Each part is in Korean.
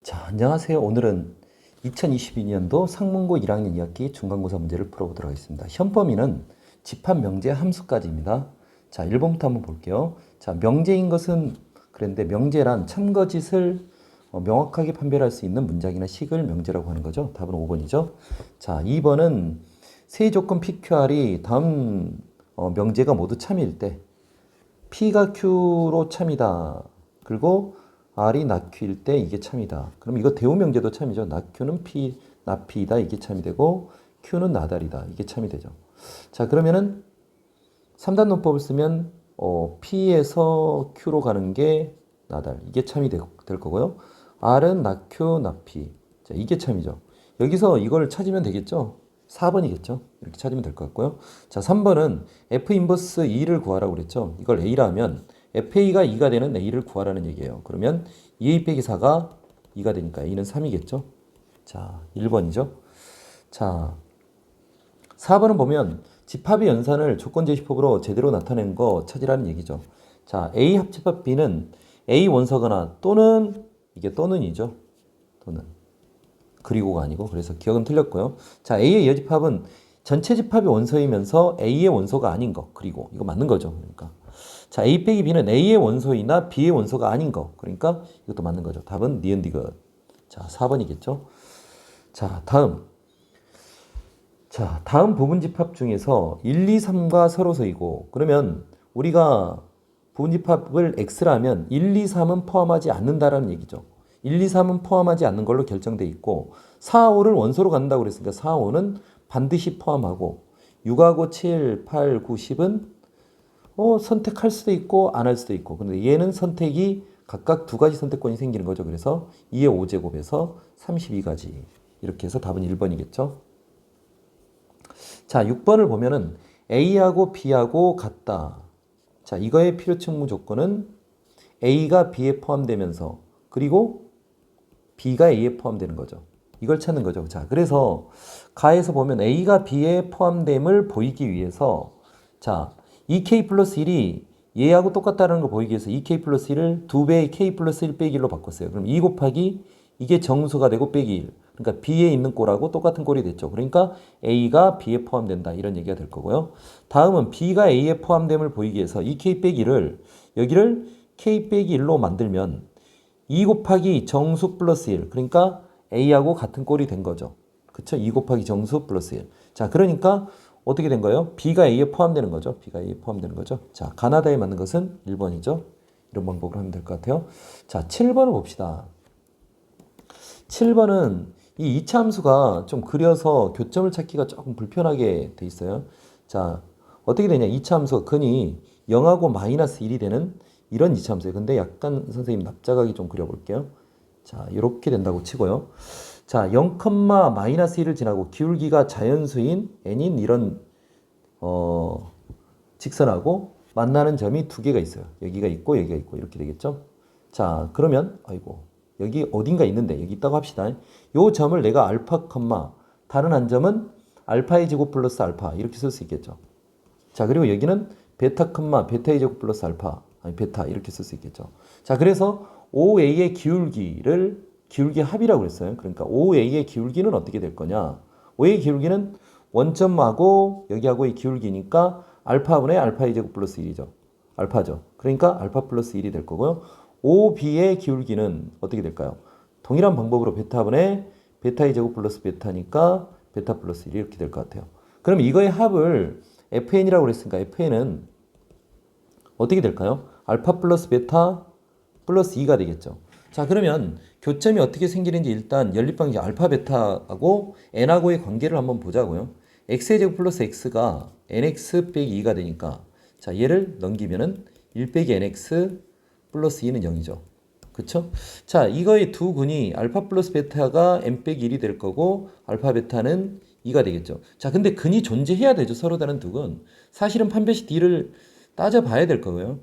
자, 안녕하세요. 오늘은 2022년도 상문고 1학년 2학기 중간고사 문제를 풀어보도록 하겠습니다. 현 범위는 집합 명제 함수까지입니다. 자, 1번부터 한번 볼게요. 자, 명제인 것은 그런데 명제란 참거짓을 명확하게 판별할 수 있는 문장이나 식을 명제라고 하는 거죠. 답은 5번이죠. 자, 2번은 세 조건 PQR이 다음 명제가 모두 참일 때 P가 Q로 참이다. 그리고 R이 낙Q일 때 이게 참이다. 그럼 이거 대우명제도 참이죠. 낙Q는 P, 나P이다. 이게 참이 되고 Q는 나달이다. 이게 참이 되죠. 자, 그러면은 3단 논법을 쓰면 P에서 Q로 가는 게 나달. 이게 참이 될 거고요. R은 낙Q, 나P. 자, 이게 참이죠. 여기서 이걸 찾으면 되겠죠. 4번이겠죠. 이렇게 찾으면 될 것 같고요. 자, 3번은 F 인버스 2를 구하라고 그랬죠. 이걸 A라 하면 FA가 2가 되는 A를 구하라는 얘기예요. 그러면 2A 빼기 4가 2가 되니까 A는 3이겠죠. 자, 1번이죠. 자, 4번은 보면 집합의 연산을 조건제시법으로 제대로 나타낸 거 찾으라는 얘기죠. 자, A 합집합 B는 A 원서거나 또는 이게 또는이죠. 또는. 그리고가 아니고 그래서 기억은 틀렸고요. 자, A의 여집합은 전체 집합이 원소이면서 A의 원소가 아닌 거. 그리고 이거 맞는 거죠. 그러니까 자, A 빼기 B는 A의 원소이나 B의 원소가 아닌 거. 그러니까 이것도 맞는 거죠. 답은 니은디귿. 자, 4번이겠죠. 자, 다음 부분집합 중에서 1, 2, 3가 서로서이고 그러면 우리가 부분집합을 X라면 1, 2, 3은 포함하지 않는다라는 얘기죠. 1, 2, 3은 포함하지 않는 걸로 결정돼 있고 4, 5를 원소로 갖는다고 그랬으니까 4, 5는 반드시 포함하고 6하고 7, 8, 9, 10은 선택할 수도 있고 안 할 수도 있고 근데 얘는 선택이 각각 두 가지 선택권이 생기는 거죠. 그래서 2의 5제곱에서 32가지 이렇게 해서 답은 1번이겠죠. 자, 6번을 보면은 A하고 B하고 같다. 자, 이거의 필요측무 조건은 A가 B에 포함되면서 그리고 B가 A에 포함되는 거죠. 이걸 찾는 거죠. 자, 그래서 가에서 보면 A가 B에 포함됨을 보이기 위해서 자, 2K 플러스 1이 얘하고 똑같다는 걸 보이기 위해서 2K 플러스 1을 2배의 K 플러스 1 빼기 1로 바꿨어요. 그럼 2 곱하기 이게 정수가 되고 빼기 1. 그러니까 B에 있는 꼴하고 똑같은 꼴이 됐죠. 그러니까 A가 B에 포함된다. 이런 얘기가 될 거고요. 다음은 B가 A에 포함됨을 보이기 위해서 2K 빼기 1을 여기를 K 빼기 1로 만들면 2 곱하기 정수 플러스 1. 그러니까 A하고 같은 꼴이 된 거죠. 그쵸? 2 곱하기 정수 플러스 1. 자, 그러니까 어떻게 된 거예요? B가 A에 포함되는 거죠. B가 A에 포함되는 거죠. 자, 가나다에 맞는 것은 1번이죠. 이런 방법으로 하면 될 것 같아요. 자, 7번을 봅시다. 7번은 이 이차함수가 좀 그려서 교점을 찾기가 조금 불편하게 돼 있어요. 자, 어떻게 되냐? 이차함수가 근이 0하고 마이너스 1이 되는 이런 이차함수예요. 근데 약간 선생님 납작하게 좀 그려볼게요. 자, 이렇게 된다고 치고요. 자, 0, 마이너스 1을 지나고 기울기가 자연수인 n인 이런 직선하고 만나는 점이 두 개가 있어요. 여기가 있고 여기가 있고 이렇게 되겠죠. 자, 그러면 아이고 여기 어딘가 있는데 여기 있다고 합시다. 요 점을 내가 알파, 다른 한 점은 알파의 제곱 플러스 알파 이렇게 쓸 수 있겠죠. 자, 그리고 여기는 베타, 베타의 제곱 플러스 알파, 아니 베타 이렇게 쓸 수 있겠죠. 자, 그래서 OA의 기울기를 기울기 합이라고 그랬어요. 그러니까 OA의 기울기는 어떻게 될 거냐? OA의 기울기는 원점하고 여기하고의 기울기니까 알파분의 알파의 제곱 플러스 1이죠. 알파죠. 그러니까 알파 플러스 1이 될 거고요. OB의 기울기는 어떻게 될까요? 동일한 방법으로 베타분의 베타의 제곱 플러스 베타니까 베타 플러스 1 이렇게 될 것 같아요. 그럼 이거의 합을 FN이라고 그랬으니까 FN은 어떻게 될까요? 알파 플러스 베타 플러스 2가 되겠죠. 자, 그러면 교점이 어떻게 생기는지 일단 연립방식 알파 베타하고 n하고의 관계를 한번 보자고요. x의 제곱 플러스 x가 nx 빼기 2가 되니까 자, 얘를 넘기면은 1 빼기 nx 플러스 2는 0이죠. 그쵸? 자, 이거의 두 근이 알파 플러스 베타가 n 빼기 1이 될 거고 알파 베타는 2가 되겠죠. 자, 근데 근이 존재해야 되죠. 서로 다른 두 근. 사실은 판별식 d를 따져봐야 될 거고요.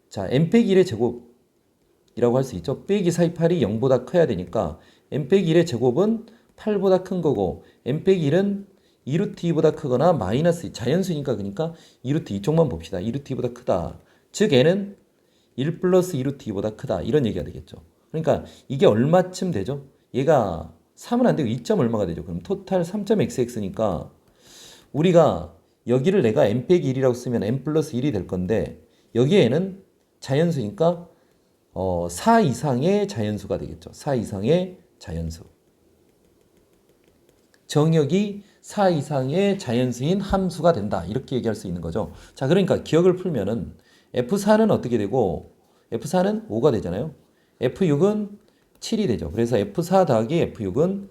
자, n 빼기 1의 제곱 이라고 할 수 있죠. 빼기 사이 8이 0보다 커야 되니까 n 빼기 1의 제곱은 8보다 큰 거고 n 빼기 1은 2루트 2보다 크거나 마이너스 자연수니까 그러니까 2루트 2쪽만 봅시다. 2루트 2보다 크다. 즉 n은 1 플러스 2루트 2보다 크다. 이런 얘기가 되겠죠. 그러니까 이게 얼마쯤 되죠? 얘가 3은 안 되고 2점 얼마가 되죠? 그럼 토탈 3.xx니까 우리가 여기를 내가 n 빼기 1이라고 쓰면 n 플러스 1이 될 건데 여기에는 자연수니까 4 이상의 자연수가 되겠죠. 4 이상의 자연수. 정역이 4 이상의 자연수인 함수가 된다. 이렇게 얘기할 수 있는 거죠. 자, 그러니까 기억을 풀면은 F4는 어떻게 되고 F4는 5가 되잖아요. F6은 7이 되죠. 그래서 F4 더하기 F6은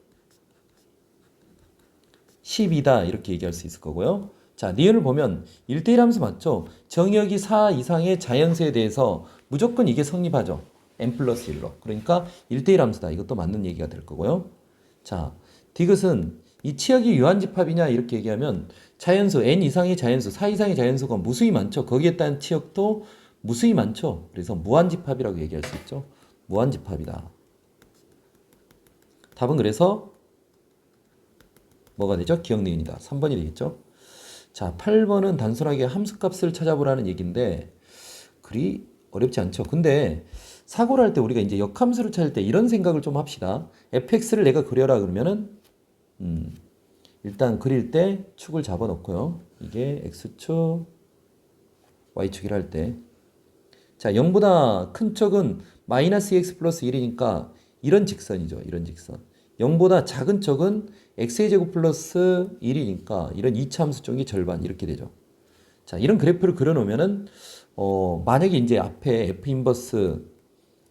10이다. 이렇게 얘기할 수 있을 거고요. 자, 니은을 보면 1대1 함수 맞죠? 정역이 4 이상의 자연수에 대해서 무조건 이게 성립하죠. n 플러스 1로. 그러니까 1대1 함수다. 이것도 맞는 얘기가 될 거고요. 자, 디귿은 이 치역이 유한집합이냐 이렇게 얘기하면 자연수 n 이상의 자연수, 4 이상의 자연수가 무수히 많죠. 거기에 따른 치역도 무수히 많죠. 그래서 무한집합이라고 얘기할 수 있죠. 무한집합이다. 답은 그래서 뭐가 되죠? 기억 니은이다. 3번이 되겠죠. 자, 8번은 단순하게 함수값을 찾아보라는 얘기인데 그리 어렵지 않죠. 근데 사고를 할 때 우리가 이제 역함수를 찾을 때 이런 생각을 좀 합시다. fx를 내가 그려라 그러면은 일단 그릴 때 축을 잡아 놓고요. 이게 x축, y축이라 할 때. 자, 0보다 큰 척은 마이너스 2x 플러스 1이니까 이런 직선이죠. 이런 직선. 0보다 작은 척은 x의 제곱 플러스 1이니까 이런 2차 함수 쪽이 절반 이렇게 되죠. 자, 이런 그래프를 그려놓으면은 만약에 이제 앞에 f 인버스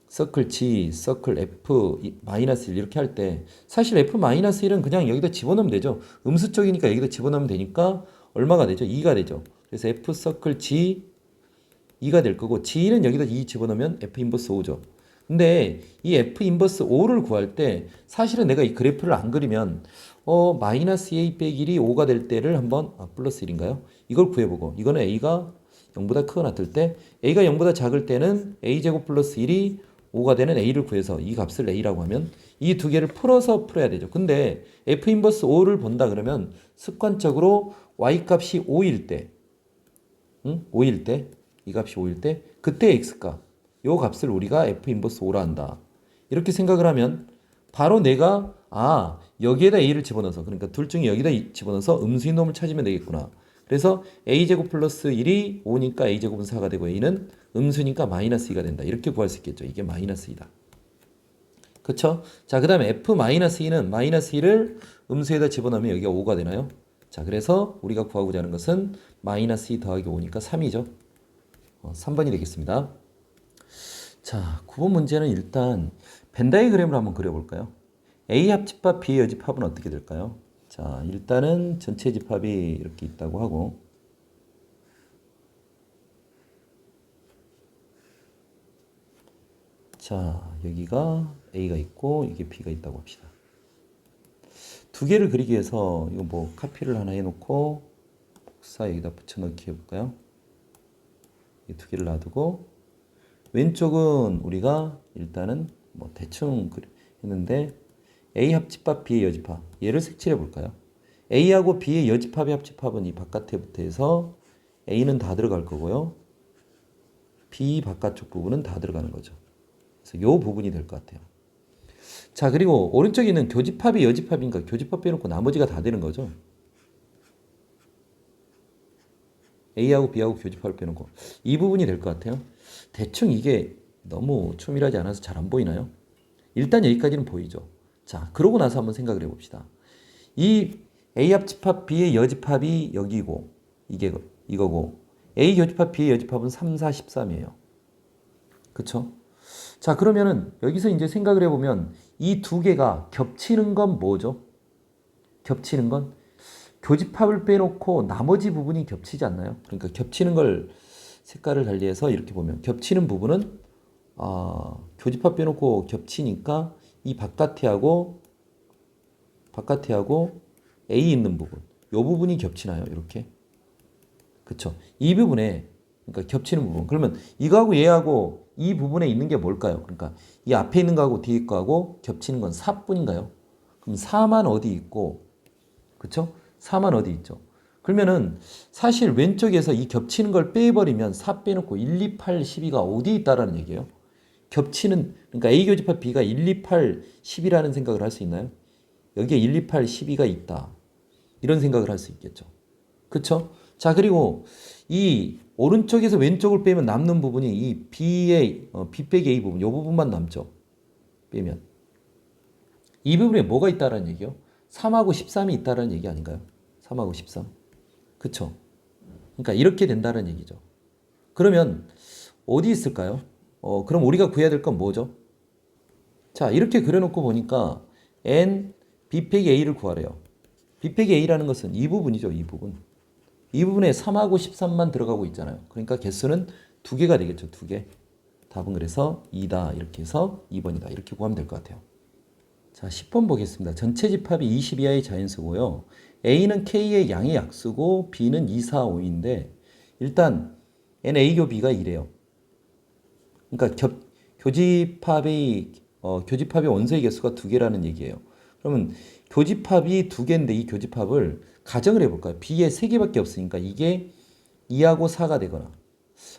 서클 G, 서클 F 마이너스 1 이렇게 할 때 사실 F 마이너스 1은 그냥 여기다 집어넣으면 되죠. 음수 쪽이니까 여기다 집어넣으면 되니까 얼마가 되죠? 2가 되죠. 그래서 F 서클 G 2가 될 거고 G는 여기다 2 집어넣으면 F 인버스 5죠. 근데 이 F 인버스 5를 구할 때 사실은 내가 이 그래프를 안 그리면 마이너스 A 빼기 1이 5가 될 때를 한번 플러스 1인가요? 이걸 구해보고 이거는 A가 0보다 크거나 같을 때 A가 0보다 작을 때는 A제곱 플러스 1이 5가 되는 A를 구해서 이 값을 A라고 하면 이 두 개를 풀어서 풀어야 되죠. 근데 F 인버스 5를 본다 그러면 습관적으로 Y 값이 5일 때 5일 때 이 값이 5일 때 그때 X값 요 값을 우리가 F 인버스 5라 한다. 이렇게 생각을 하면 바로 내가 여기에다 A를 집어넣어서 그러니까 둘 중에 여기다 집어넣어서 음수인 놈을 찾으면 되겠구나. 그래서 A제곱 플러스 1이 5니까 A제곱은 4가 되고 A는 음수니까 마이너스 2가 된다. 이렇게 구할 수 있겠죠. 이게 마이너스 2다. 그쵸? 자, 그 다음에 F 마이너스 2는 마이너스 2를 음수에다 집어넣으면 여기가 5가 되나요? 자, 그래서 우리가 구하고자 하는 것은 마이너스 2 더하기 5니까 3이죠. 3번이 되겠습니다. 자, 9번 문제는 일단 벤다이그램을 한번 그려볼까요? A 합집합, B 여집합은 어떻게 될까요? 자, 일단은 전체 집합이 이렇게 있다고 하고 자, 여기가 A가 있고 이게 B가 있다고 합시다. 두 개를 그리기 위해서 이거 뭐 카피를 하나 해놓고 복사 여기다 붙여넣기 해볼까요? 이 두 개를 놔두고 왼쪽은 우리가 일단은 뭐 대충 했는데 A 합집합, B의 여집합 얘를 색칠해 볼까요? A하고 B의 여집합의 합집합은 이 바깥에부터 해서 A는 다 들어갈 거고요. B 바깥쪽 부분은 다 들어가는 거죠. 그래서 요 부분이 될 것 같아요. 자, 그리고 오른쪽에 있는 교집합이 여집합인가 교집합 빼놓고 나머지가 다 되는 거죠. A하고 B하고 교집합을 빼놓고 이 부분이 될 것 같아요. 대충 이게 너무 초밀하지 않아서 잘 안 보이나요? 일단 여기까지는 보이죠. 자, 그러고 나서 한번 생각을 해봅시다. 이 A 합집합 B의 여집합이 여기고 이게 이거고 A 교집합 B의 여집합은 3, 4, 13이에요. 그쵸? 자, 그러면은 여기서 이제 생각을 해보면 이 두 개가 겹치는 건 뭐죠? 겹치는 건 교집합을 빼놓고 나머지 부분이 겹치지 않나요? 그러니까 겹치는 걸 색깔을 달리해서 이렇게 보면 겹치는 부분은 교집합 빼놓고 겹치니까 이 바깥에하고 A 있는 부분 이 부분이 겹치나요? 이렇게 그쵸? 이 부분에 그러니까 겹치는 부분 그러면 이거하고 얘하고 이 부분에 있는 게 뭘까요? 그러니까 이 앞에 있는 거하고 뒤에 거하고 겹치는 건 4뿐인가요? 그럼 4만 어디 있고 그쵸? 4만 어디 있죠? 그러면은 사실 왼쪽에서 이 겹치는 걸 빼버리면 4 빼놓고 1, 2, 8, 12가 어디 있다라는 얘기예요? 겹치는, 그러니까 A 교집합 B가 1, 2, 8, 10이라는 생각을 할 수 있나요? 여기에 1, 2, 8, 12가 있다. 이런 생각을 할 수 있겠죠. 그쵸? 자, 그리고 이 오른쪽에서 왼쪽을 빼면 남는 부분이 이 B의, B 빼기 A 부분, 이 부분만 남죠. 빼면. 이 부분에 뭐가 있다라는 얘기요? 3하고 13이 있다라는 얘기 아닌가요? 3하고 13. 그쵸? 그러니까 이렇게 된다는 얘기죠. 그러면 어디 있을까요? 그럼 우리가 구해야 될 건 뭐죠? 자, 이렇게 그려놓고 보니까 n b 빼기 a를 구하래요. b 빼기 a라는 것은 이 부분이죠. 이 부분. 이 부분에 3하고 13만 들어가고 있잖아요. 그러니까 개수는 두 개가 되겠죠. 두 개. 답은 그래서 2다. 이렇게 해서 2번이다. 이렇게 구하면 될 것 같아요. 자, 10번 보겠습니다. 전체 집합이 20 이하의 자연수고요. A는 K의 양의 약수고 B는 2, 4, 5인데 일단 n A교 B가 이래요. 그러니까 교집합의 원소의 개수가 두 개라는 얘기예요. 그러면 교집합이 두 개인데 이 교집합을 가정을 해볼까요? B에 세 개밖에 없으니까 이게 2하고 4가 되거나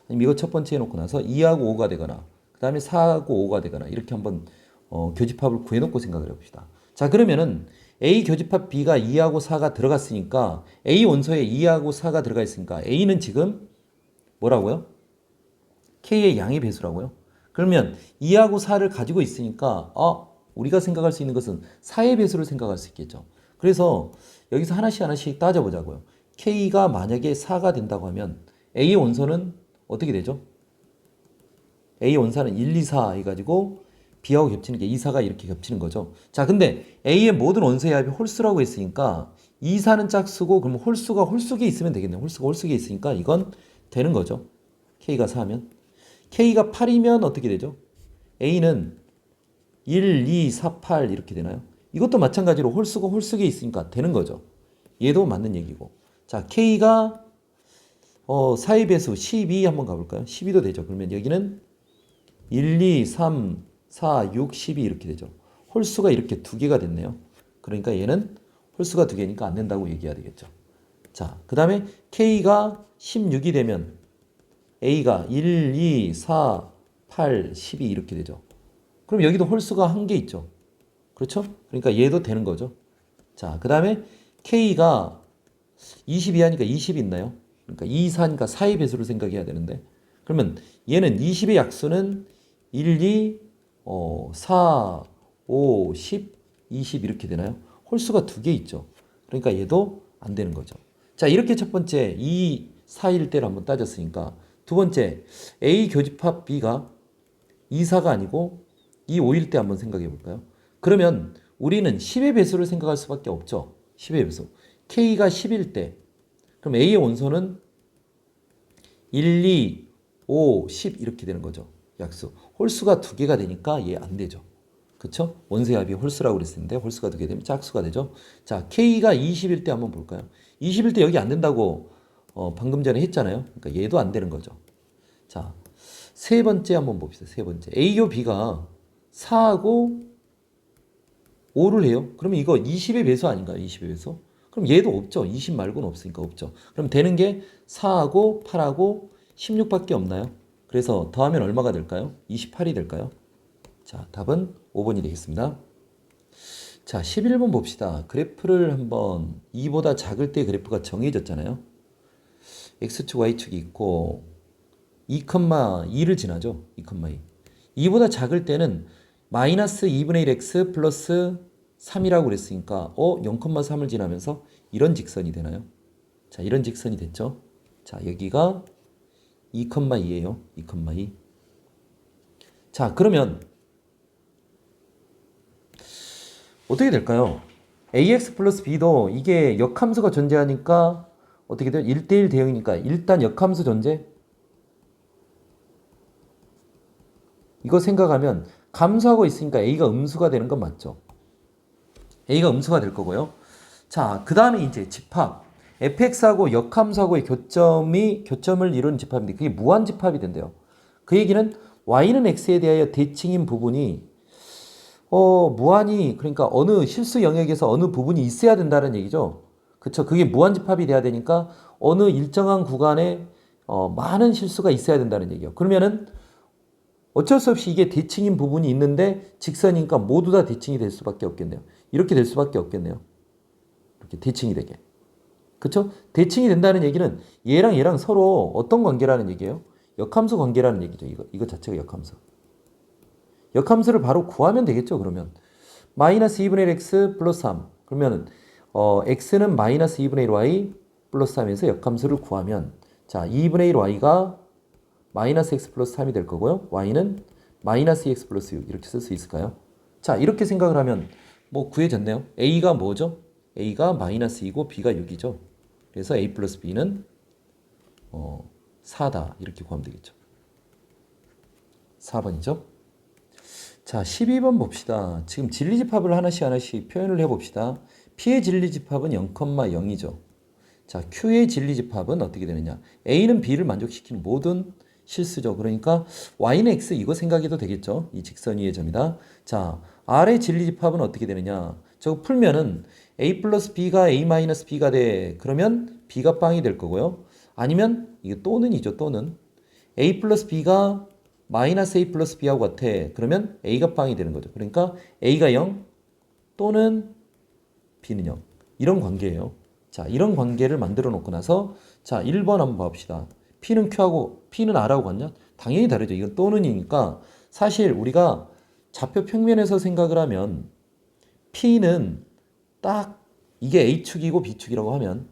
아니면 이거 첫 번째 해놓고 나서 2하고 5가 되거나 그 다음에 4하고 5가 되거나 이렇게 한번 교집합을 구해놓고 생각을 해봅시다. 자, 그러면은 A 교집합 B가 2하고 4가 들어갔으니까 A 원소에 2하고 4가 들어가 있으니까 A는 지금 뭐라고요? K의 양의 배수라고요? 그러면 2하고 4를 가지고 있으니까 우리가 생각할 수 있는 것은 4의 배수를 생각할 수 있겠죠. 그래서 여기서 하나씩 하나씩 따져보자고요. K가 만약에 4가 된다고 하면 A의 원소는 어떻게 되죠? A의 원소는 1, 2, 4 해가지고 B하고 겹치는 게 2, 4가 이렇게 겹치는 거죠. 자, 근데 A의 모든 원소의 합이 홀수라고 했으니까 2, 4는 짝수고 그러면 홀수가 홀수기에 있으면 되겠네요. 홀수가 홀수기에 있으니까 이건 되는 거죠. K가 4면. K가 8이면 어떻게 되죠? A는 1, 2, 4, 8 이렇게 되나요? 이것도 마찬가지로 홀수가 홀수기에 있으니까 되는 거죠. 얘도 맞는 얘기고. 자, K가 4의 배수 12 한번 가볼까요? 12도 되죠. 그러면 여기는 1, 2, 3, 4, 6, 12 이렇게 되죠. 홀수가 이렇게 두 개가 됐네요. 그러니까 얘는 홀수가 두 개니까 안 된다고 얘기해야 되겠죠. 자, 그 다음에 K가 16이 되면 A가 1, 2, 4, 8, 12 이렇게 되죠. 그럼 여기도 홀수가 한 개 있죠. 그렇죠? 그러니까 얘도 되는 거죠. 자, 그 다음에 K가 22 하니까 20 있나요? 그러니까 2, 4니까 4의 배수를 생각해야 되는데 그러면 얘는 20의 약수는 1, 2, 4, 5, 10, 20 이렇게 되나요? 홀수가 두 개 있죠. 그러니까 얘도 안 되는 거죠. 자, 이렇게 첫 번째 2, 4일 때를 한번 따졌으니까 두 번째 A 교집합 B가 2, 4가 아니고 2, 5일 때 한번 생각해 볼까요? 그러면 우리는 10의 배수를 생각할 수밖에 없죠. 10의 배수. K가 10일 때 그럼 A의 원소는 1, 2, 5, 10 이렇게 되는 거죠. 약수. 홀수가 두 개가 되니까 얘 안 되죠. 그쵸? 원소의 합이 홀수라고 그랬었는데 홀수가 두 개 되면 짝수가 되죠. 자, K가 20일 때 한번 볼까요? 20일 때 여기 안 된다고 방금 전에 했잖아요. 그러니까 얘도 안 되는 거죠. 자, 세 번째 한번 봅시다. 세 번째. A교 B가 4하고 5를 해요. 그러면 이거 20의 배수 아닌가요? 20의 배수? 그럼 얘도 없죠. 20 말고는 없으니까 없죠. 그럼 되는 게 4하고 8하고 16밖에 없나요? 그래서 더하면 얼마가 될까요? 28이 될까요? 자, 답은 5번이 되겠습니다. 자, 11번 봅시다. 그래프를 한번 2보다 작을 때 그래프가 정해졌잖아요. X축, Y축이 있고 2,2를 지나죠. 2,2. 2보다 작을 때는 마이너스 2분의 1x 플러스 3이라고 그랬으니까 0,3을 지나면서 이런 직선이 되나요? 자, 이런 직선이 됐죠. 자, 여기가 2,2예요. 2,2. 자, 그러면 어떻게 될까요? ax 플러스 b도 이게 역함수가 존재하니까 어떻게 돼요? 1대1 대응이니까 일단 역함수 존재? 이거 생각하면 감수하고 있으니까 a가 음수가 되는 건 맞죠? a가 음수가 될 거고요. 자, 그 다음에 이제 집합. fx하고 역함수하고의 교점을 이루는 집합인데 그게 무한집합이 된대요. 그 얘기는 y는 x에 대하여 대칭인 부분이 무한히 그러니까 어느 실수 영역에서 어느 부분이 있어야 된다는 얘기죠. 그쵸? 그게 무한집합이 돼야 되니까 어느 일정한 구간에 많은 실수가 있어야 된다는 얘기예요. 그러면은 어쩔 수 없이 이게 대칭인 부분이 있는데 직선이니까 모두 다 대칭이 될 수밖에 없겠네요. 이렇게 될 수밖에 없겠네요. 이렇게 대칭이 되게. 그쵸? 대칭이 된다는 얘기는 얘랑 얘랑 서로 어떤 관계라는 얘기예요? 역함수 관계라는 얘기죠. 이거 자체가 역함수. 역함수를 바로 구하면 되겠죠. 그러면 마이너스 2분의 1 x 플러스 3. 그러면 x는 마이너스 2분의 1 y 플러스 3에서 역함수를 구하면 자 2분의 1 y가 마이너스 x 플러스 3이 될 거고요. y는 마이너스 2x 플러스 6 이렇게 쓸 수 있을까요? 자 이렇게 생각을 하면 뭐 구해졌네요. a가 뭐죠? a가 마이너스 2고 b가 6이죠. 그래서 a 플러스 b는 4다 이렇게 구하면 되겠죠. 4번이죠. 자 12번 봅시다. 지금 진리집합을 하나씩 표현을 해봅시다. p의 진리집합은 0,0이죠. 자 q의 진리집합은 어떻게 되느냐. a는 b를 만족시키는 모든 실수죠. 그러니까 y는 x 이거 생각해도 되겠죠. 이 직선 위의 점이다. 자 r의 진리집합은 어떻게 되느냐. 저거 풀면은 a 플러스 b가 a 마이너스 b가 돼. 그러면 b가 빵이 될 거고요. 아니면 이게 또는이죠. 또는 a 플러스 b가 마이너스 a 플러스 b하고 같아. 그러면 a가 빵이 되는 거죠. 그러니까 a가 0 또는 b는 0. 이런 관계예요. 자, 이런 관계를 만들어 놓고 나서 자, 1번 한번 봐봅시다. p는 q하고 p는 r하고 같냐? 당연히 다르죠. 이건 또는이니까 사실 우리가 좌표 평면에서 생각을 하면 p는 딱 이게 a축이고 b축이라고 하면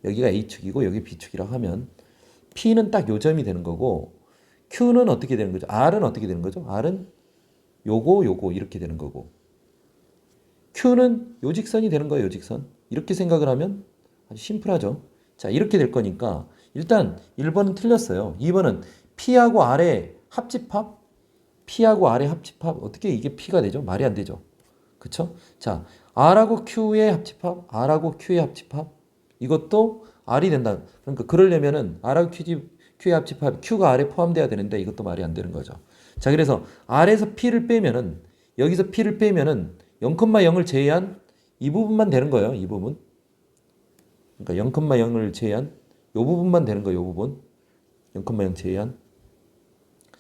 여기가 a축이고 여기 b축이라고 하면 p는 딱 요점이 되는 거고 q는 어떻게 되는 거죠? r은 어떻게 되는 거죠? r은 요거 이렇게 되는 거고 q는 요직선이 되는 거예요. 요직선. 이렇게 생각을 하면 아주 심플하죠. 자 이렇게 될 거니까 일단 1번은 틀렸어요. 2번은 p하고 r의 합집합 p하고 r의 합집합 어떻게 이게 p가 되죠? 말이 안 되죠. 그쵸? 자 r하고 q의 합집합 r하고 q의 합집합 이것도 r이 된다. 그러니까 그러려면은 r하고 q의 합집합 q가 r에 포함돼야 되는데 이것도 말이 안 되는 거죠. 자 그래서 r에서 p를 빼면은 여기서 p를 빼면은 0,0을 제외한 이 부분만 되는 거예요. 이 부분. 그러니까 0,0을 제외한 이 부분만 되는 거예요. 이 부분. 0,0 제외한.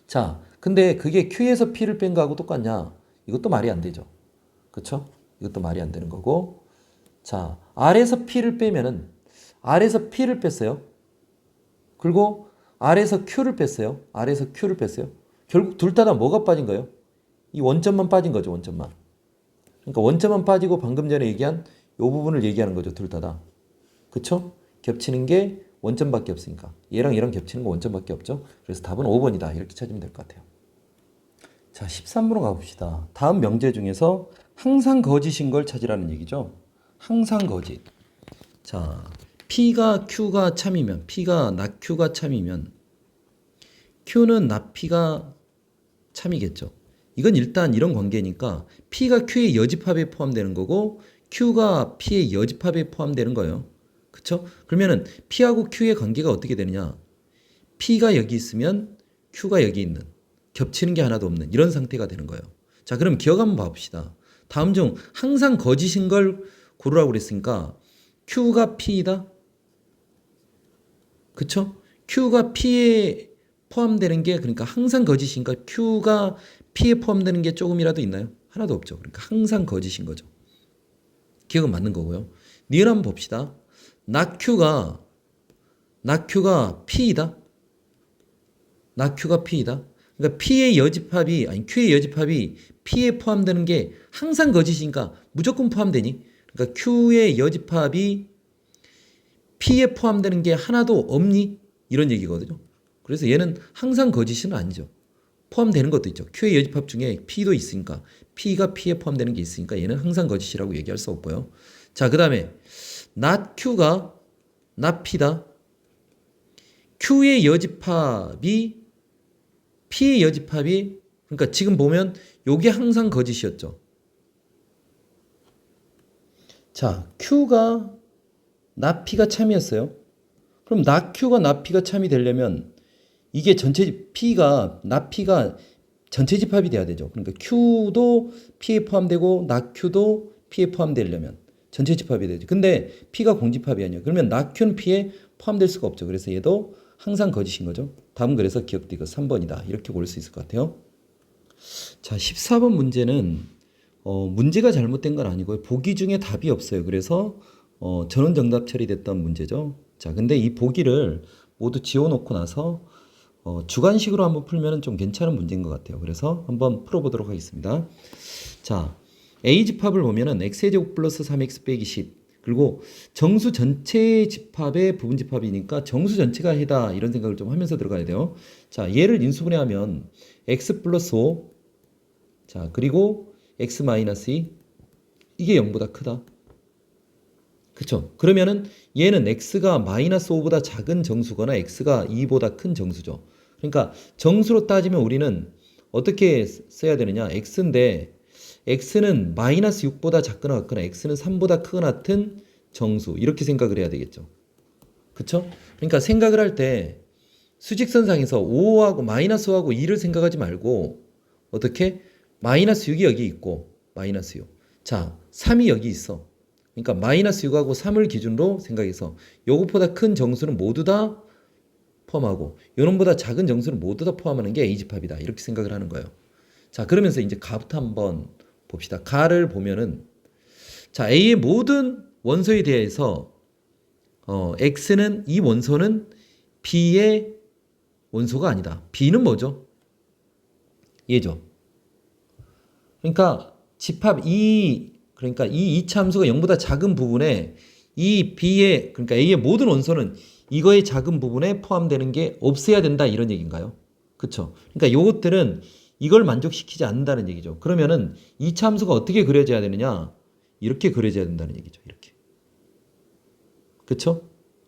자, 근데 그게 q에서 p를 뺀 거하고 똑같냐? 이것도 말이 안 되죠. 그쵸? 이것도 말이 안 되는 거고. 자, r에서 p를 빼면은 r에서 p를 뺐어요. 그리고 r에서 q를 뺐어요. r에서 q를 뺐어요. 결국 둘 다 뭐가 빠진 거예요? 이 원점만 빠진 거죠. 원점만. 그러니까 원점만 빠지고 방금 전에 얘기한 이 부분을 얘기하는 거죠. 둘 다. 그쵸? 겹치는 게 원점밖에 없으니까. 얘랑 얘랑 겹치는 거 원점밖에 없죠. 그래서 답은 5번이다. 이렇게 찾으면 될 것 같아요. 자, 13번으로 가봅시다. 다음 명제 중에서 항상 거짓인 걸 찾으라는 얘기죠. 항상 거짓. 자, P가 Q가 참이면, P가 나 Q가 참이면, Q는 나 P가 참이겠죠. 이건 일단 이런 관계니까 P가 Q의 여집합에 포함되는 거고 Q가 P의 여집합에 포함되는 거예요. 그쵸? 그러면은 P하고 Q의 관계가 어떻게 되느냐? P가 여기 있으면 Q가 여기 있는, 겹치는 게 하나도 없는 이런 상태가 되는 거예요. 자, 그럼 기억 한번 봐봅시다. 다음 중 항상 거짓인 걸 고르라고 그랬으니까 Q가 P이다. 그쵸? Q가 P에 포함되는 게 그러니까 항상 거짓이니까 Q가 P에 포함되는 게 조금이라도 있나요? 하나도 없죠. 그러니까 항상 거짓인 거죠. 기억은 맞는 거고요. 니은 한번 봅시다. 나 Q가 P이다. 나 Q가 P이다. 그러니까 Q의 여집합이 P에 포함되는 게 항상 거짓이니까 무조건 포함되니? 그러니까 Q의 여집합이 P에 포함되는 게 하나도 없니? 이런 얘기거든요. 그래서 얘는 항상 거짓은 아니죠. 포함되는 것도 있죠. Q의 여집합 중에 P도 있으니까 P가 P에 포함되는 게 있으니까 얘는 항상 거짓이라고 얘기할 수 없고요. 자, 그 다음에 not Q가 not P다. Q의 여집합이 P의 여집합이 그러니까 지금 보면 요게 항상 거짓이었죠. 자, Q가 not P가 참이었어요. 그럼 not Q가 not P가 참이 되려면 이게 전체 P가 not P가 전체 집합이 돼야 되죠. 그러니까 Q도 P에 포함되고 not Q도 P에 포함되려면 전체 집합이 되죠. 근데 P가 공집합이 아니에요. 그러면 not Q는 P에 포함될 수가 없죠. 그래서 얘도 항상 거짓인 거죠. 답은 그래서 기억도 이거 3번이다. 이렇게 고를 수 있을 것 같아요. 자, 14번 문제는 문제가 잘못된 건 아니고요. 보기 중에 답이 없어요. 그래서 전원 정답 처리됐던 문제죠. 자, 근데 이 보기를 모두 지워놓고 나서 주관식으로 한번 풀면 좀 괜찮은 문제인 것 같아요. 그래서 한번 풀어보도록 하겠습니다. 자, A 집합을 보면은 x의 제곱 플러스 3x 빼기 10 그리고 정수 전체의 집합의 부분 집합이니까 정수 전체가 해다 이런 생각을 좀 하면서 들어가야 돼요. 자, 얘를 인수분해하면 x 플러스 5 자, 그리고 x 마이너스 2 이게 0보다 크다. 그쵸? 그러면은 얘는 x가 마이너스 5보다 작은 정수거나 x가 2보다 큰 정수죠. 그러니까 정수로 따지면 우리는 어떻게 써야 되느냐? x인데 x는 마이너스 6보다 작거나 같거나 x는 3보다 크거나 같은 정수 이렇게 생각을 해야 되겠죠. 그쵸? 그러니까 생각을 할 때 수직선상에서 5하고 마이너스 5하고 2를 생각하지 말고 어떻게? 마이너스 6이 여기 있고 마이너스 6 자 3이 여기 있어. 그러니까 마이너스 6하고 3을 기준으로 생각해서 요것보다 큰 정수는 모두 다 포함하고 요놈보다 작은 정수는 모두 다 포함하는 게 A집합이다 이렇게 생각을 하는 거예요. 자 그러면서 이제 가부터 한번 봅시다. 가를 보면은 자 A의 모든 원소에 대해서 X는 이 원소는 B의 원소가 아니다. B는 뭐죠? 얘죠. 그러니까 집합 그러니까 이 이차함수가 0보다 작은 부분에 이 B의 그러니까 A의 모든 원소는 이거의 작은 부분에 포함되는 게 없어야 된다 이런 얘기인가요? 그쵸? 그러니까 요것들은 이걸 만족시키지 않는다는 얘기죠. 그러면은 이차함수가 어떻게 그려져야 되느냐? 이렇게 그려져야 된다는 얘기죠. 이렇게. 그쵸?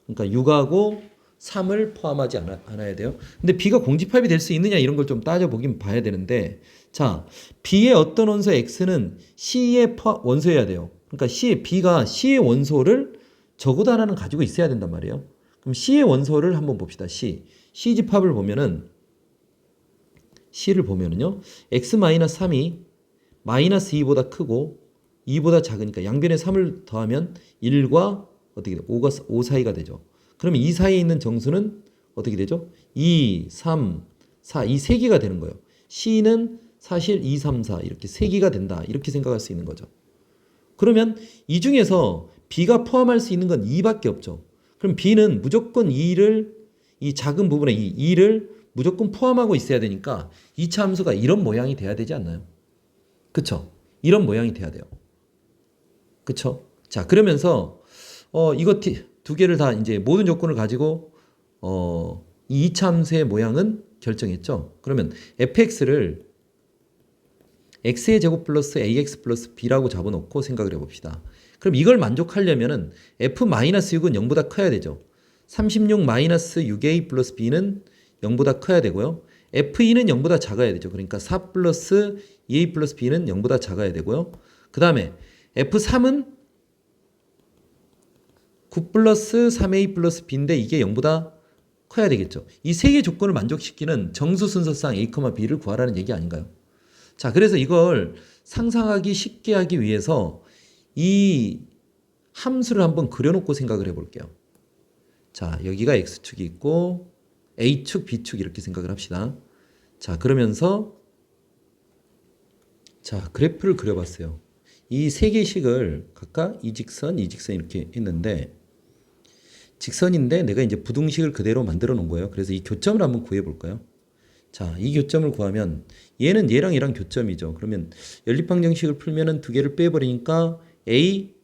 그러니까 6하고 3을 포함하지 않아야 돼요. 근데 B가 공집합이 될 수 있느냐 이런 걸 좀 따져보긴 봐야 되는데 자 B의 어떤 원소 X는 C의 원소여야 돼요. 그러니까 B가 C의 원소를 적어도 하나는 가지고 있어야 된단 말이에요. 그럼 C의 원소를 한번 봅시다. C 집합을 보면은 C를 보면은요 X-3이 마이너스 2보다 크고 2보다 작으니까 양변에 3을 더하면 1과 어떻게 돼? 5 사이가 되죠. 그러면 이 사이에 있는 정수는 어떻게 되죠? 2, 3, 4, 이 세 개가 되는 거예요. C는 사실 2, 3, 4 이렇게 세 개가 된다. 이렇게 생각할 수 있는 거죠. 그러면 이 중에서 B가 포함할 수 있는 건 2밖에 없죠. 그럼 B는 무조건 이 작은 부분에 2를 무조건 포함하고 있어야 되니까 이차 함수가 이런 모양이 돼야 되지 않나요? 그쵸? 이런 모양이 돼야 돼요. 그쵸? 자, 그러면서 이거 두 개를 다 이제 모든 조건을 가지고 이 이차함수의 모양은 결정했죠. 그러면 fx를 x의 제곱 플러스 ax 플러스 b라고 잡아놓고 생각을 해봅시다. 그럼 이걸 만족하려면은 f-6은 0보다 커야 되죠. 36-6a 플러스 b는 0보다 커야 되고요. f2는 0보다 작아야 되죠. 그러니까 4 플러스 2a 플러스 b는 0보다 작아야 되고요. 그 다음에 f3은 9 플러스 3a 플러스 b인데 이게 0보다 커야 되겠죠. 이 세 개 조건을 만족시키는 정수 순서상 a, b를 구하라는 얘기 아닌가요? 자, 그래서 이걸 상상하기 쉽게 하기 위해서 이 함수를 한번 그려놓고 생각을 해볼게요. 자, 여기가 x축이 있고 a축, b축 이렇게 생각을 합시다. 자, 그러면서 자, 그래프를 그려봤어요. 이 세 개의 식을 각각 이 직선 이렇게 했는데 직선인데 내가 이제 부등식을 그대로 만들어 놓은 거예요. 그래서 이 교점을 한번 구해 볼까요? 자, 이 교점을 구하면 얘는 얘랑 얘랑 교점이죠. 그러면 연립방정식을 풀면은 두 개를 빼버리니까 a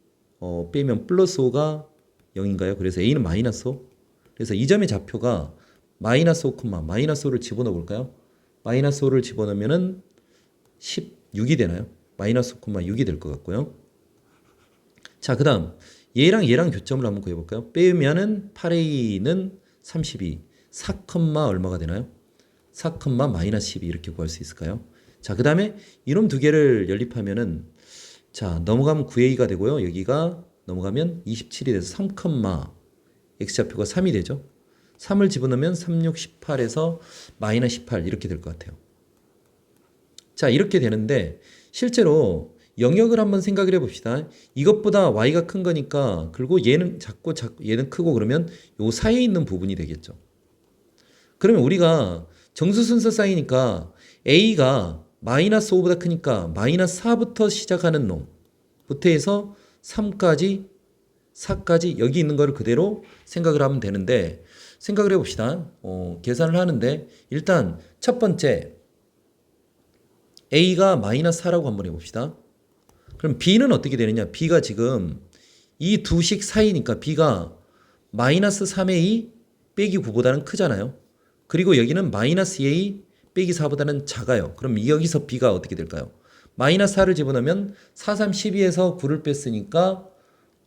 빼면 플러스 5가 0인가요? 그래서 a는 마이너스 5. 그래서 이 점의 좌표가 마이너스 5, 마이너스 5를 집어넣어 볼까요? 마이너스 5를 집어넣으면은 16이 되나요? 마이너스 5, 6이 될 것 같고요. 자, 그 다음 얘랑 얘랑 교점을 한번 구해볼까요? 빼면은 8a는 32, 4, 얼마가 되나요? 4, 마이너스 12 이렇게 구할 수 있을까요? 자, 그 다음에 이놈 두 개를 연립하면은 자, 넘어가면 9a가 되고요. 여기가 넘어가면 27이 돼서 3, x좌표가 3이 되죠. 3을 집어넣으면 3, 6, 18에서 마이너스 18 이렇게 될 것 같아요. 자, 이렇게 되는데 실제로 영역을 한번 생각을 해봅시다. 이것보다 y가 큰 거니까 그리고 얘는 작고 얘는 크고 그러면 요 사이에 있는 부분이 되겠죠. 그러면 우리가 정수 순서 쌓이니까 a가 마이너스 5보다 크니까 마이너스 4부터 시작하는 놈부터 해서 3까지 4까지 여기 있는 거를 그대로 생각을 하면 되는데 생각을 해봅시다. 계산을 하는데 일단 첫 번째 A가 마이너스 4라고 한번 해봅시다. 그럼 B는 어떻게 되느냐? B가 지금 이 두 식 사이니까 B가 마이너스 3A 빼기 9보다는 크잖아요. 그리고 여기는 마이너스 2A 빼기 4보다는 작아요. 그럼 여기서 B가 어떻게 될까요? 마이너스 4를 집어넣으면 4, 3, 12에서 9를 뺐으니까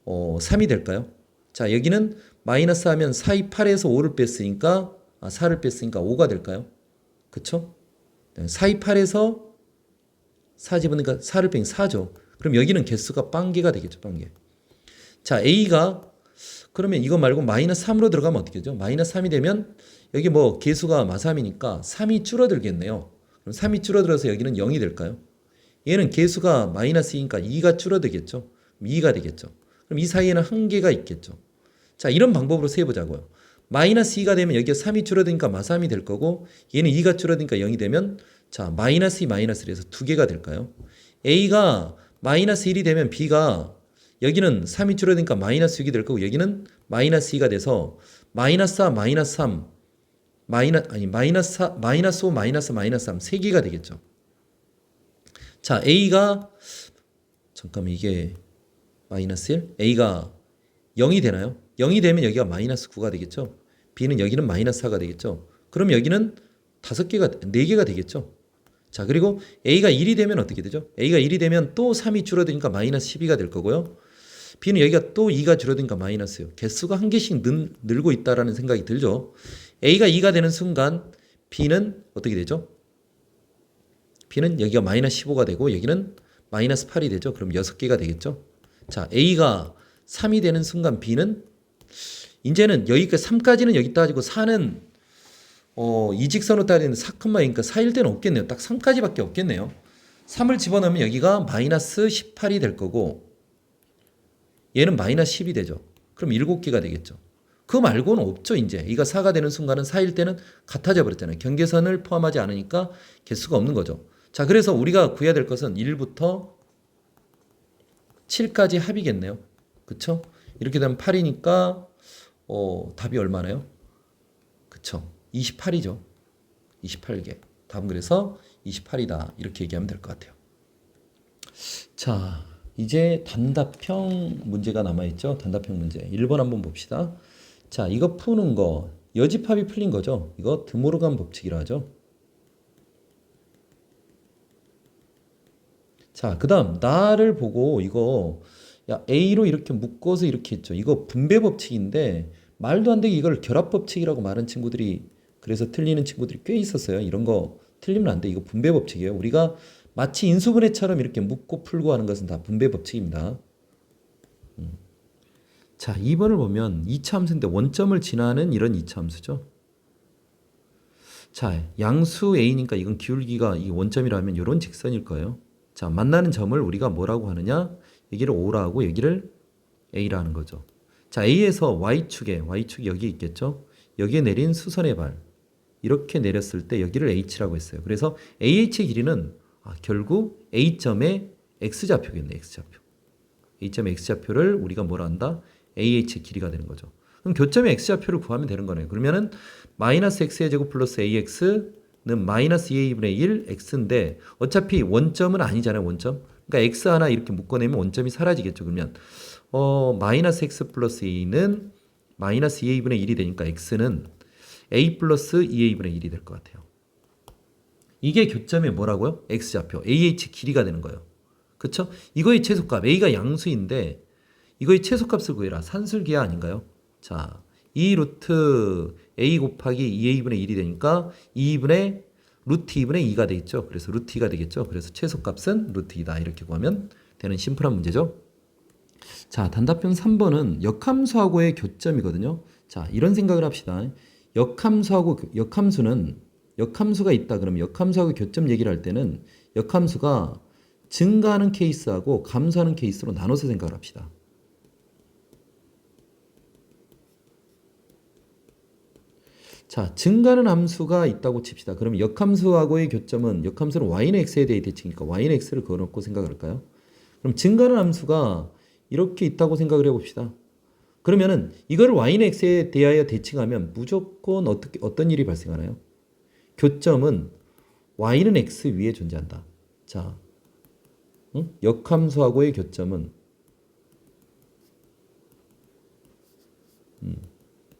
3이 될까요? 자, 여기는 마이너스 하면 4, 2, 8에서 5를 뺐으니까 4를 뺐으니까 5가 될까요? 그쵸? 4, 2, 8에서 4 집으니까 4를 빼면 4죠. 그럼 여기는 개수가 빵개가 되겠죠. 빵개. 자, A가 그러면 이거 말고 마이너스 3으로 들어가면 어떻게 되죠? 마이너스 3이 되면 여기 뭐 개수가 마삼이니까 3이 줄어들겠네요. 그럼 3이 줄어들어서 여기는 0이 될까요? 얘는 개수가 마이너스 2니까 2가 줄어들겠죠. 2가 되겠죠. 그럼 이 사이에는 한 개가 있겠죠. 자, 이런 방법으로 세보자고요. 마이너스 2가 되면 여기가 3이 줄어드니까 마삼이 될 거고 얘는 2가 줄어드니까 0이 되면 자, 마이너스 2 마이너스 1에서 두 개가 될까요? A가 마이너스 1이 되면 B가 여기는 3이 줄어드니까 마이너스 6이 될 거고 여기는 마이너스 2가 돼서 마이너스 4 마이너스 3 마이너스 4 마이너스 5 마이너스 마이너스 3 세 개가 되겠죠. 자, A가 잠깐만 이게 마이너스 1 A가 0이 되나요? 0이 되면 여기가 마이너스 9가 되겠죠. B는 여기는 마이너스 4가 되겠죠. 그럼 여기는 5개가 4개가 되겠죠. 자, 그리고 A가 1이 되면 어떻게 되죠? A가 1이 되면 또 3이 줄어드니까 마이너스 12가 될 거고요. B는 여기가 또 2가 줄어드니까 마이너스요. 개수가 한 개씩 늘고 있다라는 생각이 들죠. A가 2가 되는 순간 B는 어떻게 되죠? B는 여기가 마이너스 15가 되고 여기는 마이너스 8이 되죠. 그럼 6개가 되겠죠. 자, A가 3이 되는 순간 B는 이제는 여기까지 3까지는 여기 따지고 4는 이 직선으로 따지는 4,2니까 4일 때는 없겠네요. 딱 3까지밖에 없겠네요. 3을 집어넣으면 여기가 마이너스 18이 될 거고 얘는 마이너스 10이 되죠. 그럼 7개가 되겠죠. 그 말고는 없죠. 이제 이가 4가 되는 순간은 4일 때는 같아져 버렸잖아요. 경계선을 포함하지 않으니까 개수가 없는 거죠. 자, 그래서 우리가 구해야 될 것은 1부터 7까지 합이겠네요. 그쵸? 이렇게 되면 8이니까 답이 얼마나요? 그쵸? 28이죠. 28개. 답은 그래서 28이다. 이렇게 얘기하면 될 것 같아요. 자, 이제 단답형 문제가 남아있죠. 단답형 문제. 1번 한번 봅시다. 자, 이거 푸는 거 여집합이 풀린 거죠. 이거 드모르간 법칙이라 하죠. 자, 그 다음 나를 보고 이거 야 A로 이렇게 묶어서 이렇게 했죠. 이거 분배 법칙인데 말도 안 되게 이걸 결합 법칙이라고 말한 친구들이 그래서 틀리는 친구들이 꽤 있었어요. 이런 거 틀리면 안 돼. 이거 분배 법칙이에요. 우리가 마치 인수분해처럼 이렇게 묶고 풀고 하는 것은 다 분배 법칙입니다. 자, 2번을 보면 2차 함수인데 원점을 지나는 이런 2차 함수죠. 자, 양수 A니까 이건 기울기가 이 원점이라면 이런 직선일 거예요. 자, 만나는 점을 우리가 뭐라고 하느냐? 여기를 O라 하고 여기를 A라 하는 거죠. 자, A에서 Y축이 여기 있겠죠? 여기에 내린 수선의 발 이렇게 내렸을 때 여기를 H라고 했어요. 그래서 AH의 길이는 결국 A점의 X좌표겠네. X좌표. A점의 X좌표를 우리가 뭐라 한다? AH의 길이가 되는 거죠. 그럼 교점의 X좌표를 구하면 되는 거네요. 그러면은 마이너스 X의 제곱 플러스 AX는 마이너스 2A분의 1 X인데 어차피 원점은 아니잖아요. 원점. 그러니까 X 하나 이렇게 묶어내면 원점이 사라지겠죠. 그러면 마이너스 X 플러스 A는 마이너스 2A분의 1이 되니까 X는 A 플러스 2A분의 1이 될 것 같아요. 이게 교점의 뭐라고요? X좌표. AH 길이가 되는 거예요. 그쵸? 이거의 최소값. A가 양수인데 이거의 최소값을 구해라. 산술기하 아닌가요? 자, 2 루트 A 곱하기 2A분의 1이 되니까 2분의 루트 2분의 2가 되겠죠. 그래서 루트 2가 되겠죠. 그래서 최소값은 루트 2다. 이렇게 구하면 되는 심플한 문제죠. 자, 단답형 3번은 역함수하고의 교점이거든요. 자, 이런 생각을 합시다. 역함수가 있다. 그러면 역함수하고 교점 얘기를 할 때는 역함수가 증가하는 케이스하고 감소하는 케이스로 나눠서 생각을 합시다. 자, 증가하는 함수가 있다고 칩시다. 그러면 역함수하고의 교점은 역함수는 y는 x에 대해 대칭이니까 y는 x를 그어놓고 생각을 할까요? 그럼 증가하는 함수가 이렇게 있다고 생각을 해봅시다. 그러면은 이거를 y는 x에 대하여 대칭하면 무조건 어떤 일이 발생하나요? 교점은 y는 x 위에 존재한다. 자, 응? 역함수하고의 교점은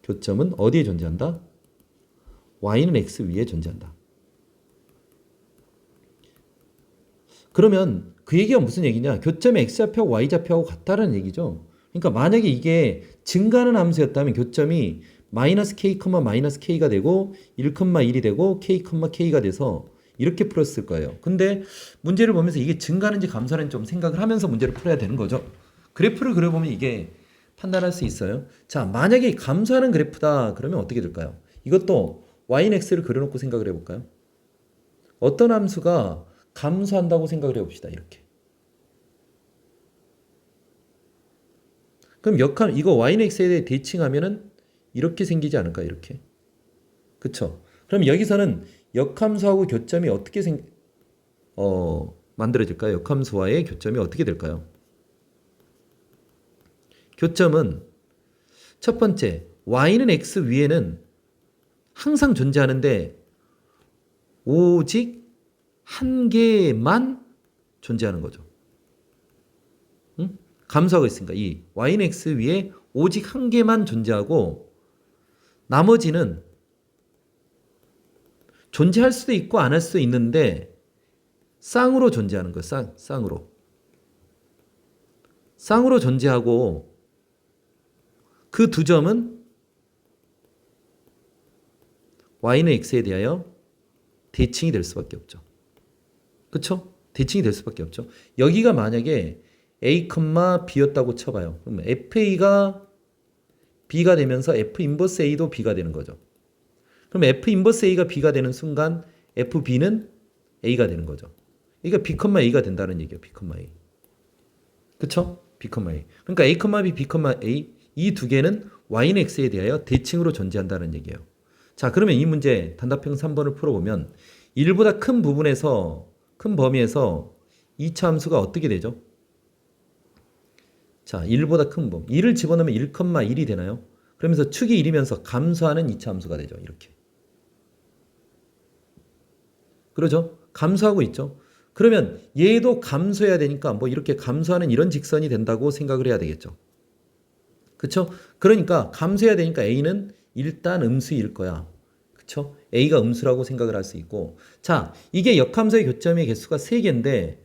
교점은 어디에 존재한다? y는 x 위에 존재한다. 그러면 그 얘기가 무슨 얘기냐? 교점의 x좌표하고 y좌표하고 같다는 얘기죠. 그러니까 만약에 이게 증가하는 함수였다면 교점이 마이너스 k, 마이너스 k가 되고 1,1이 되고 k, k가 돼서 이렇게 풀었을 거예요. 근데 문제를 보면서 이게 증가하는지 감소하는지 좀 생각을 하면서 문제를 풀어야 되는 거죠. 그래프를 그려보면 이게 판단할 수 있어요. 자, 만약에 감소하는 그래프다 그러면 어떻게 될까요? 이것도 y는 x를 그려놓고 생각을 해볼까요? 어떤 함수가 감소한다고 생각을 해봅시다. 이렇게. 그럼 이거 y는 x에 대해 대칭하면은 이렇게 생기지 않을까? 이렇게. 그쵸? 그럼 여기서는 역함수하고 교점이 어떻게 만들어질까요? 역함수와의 교점이 어떻게 될까요? 교점은 첫 번째, y는 x 위에는 항상 존재하는데 오직 한 개만 존재하는 거죠. 응? 감소하고 있으니까 이 y는 x 위에 오직 한 개만 존재하고 나머지는 존재할 수도 있고 안 할 수도 있는데 쌍으로 존재하는 거예요. 쌍으로 존재하고 그 두 점은 y는 x에 대하여 대칭이 될 수밖에 없죠. 그쵸? 대칭이 될 수밖에 없죠. 여기가 만약에 a, b였다고 쳐봐요. 그러면 fa가 b가 되면서 f 인버스 a도 b가 되는 거죠. 그럼 f 인버스 a가 b가 되는 순간 fb는 a가 되는 거죠. 그러니까 b, a가 된다는 얘기예요. b, a. 그쵸? b, a. 그러니까 a, b, b, a 이 두 개는 y는 x에 대하여 대칭으로 존재한다는 얘기예요. 자, 그러면 이 문제 단답형 3번을 풀어보면 1보다 큰 부분에서 큰 범위에서 2차 함수가 어떻게 되죠? 자, 1보다 큰 범위. 1을 집어넣으면 1,1이 되나요? 그러면서 축이 1이면서 감소하는 2차 함수가 되죠. 이렇게. 그러죠? 감소하고 있죠. 그러면 얘도 감소해야 되니까 뭐 이렇게 감소하는 이런 직선이 된다고 생각을 해야 되겠죠. 그쵸? 그러니까 감소해야 되니까 A는 일단 음수일 거야. 그쵸? A가 음수라고 생각을 할 수 있고. 자, 이게 역함수의 교점의 개수가 3개인데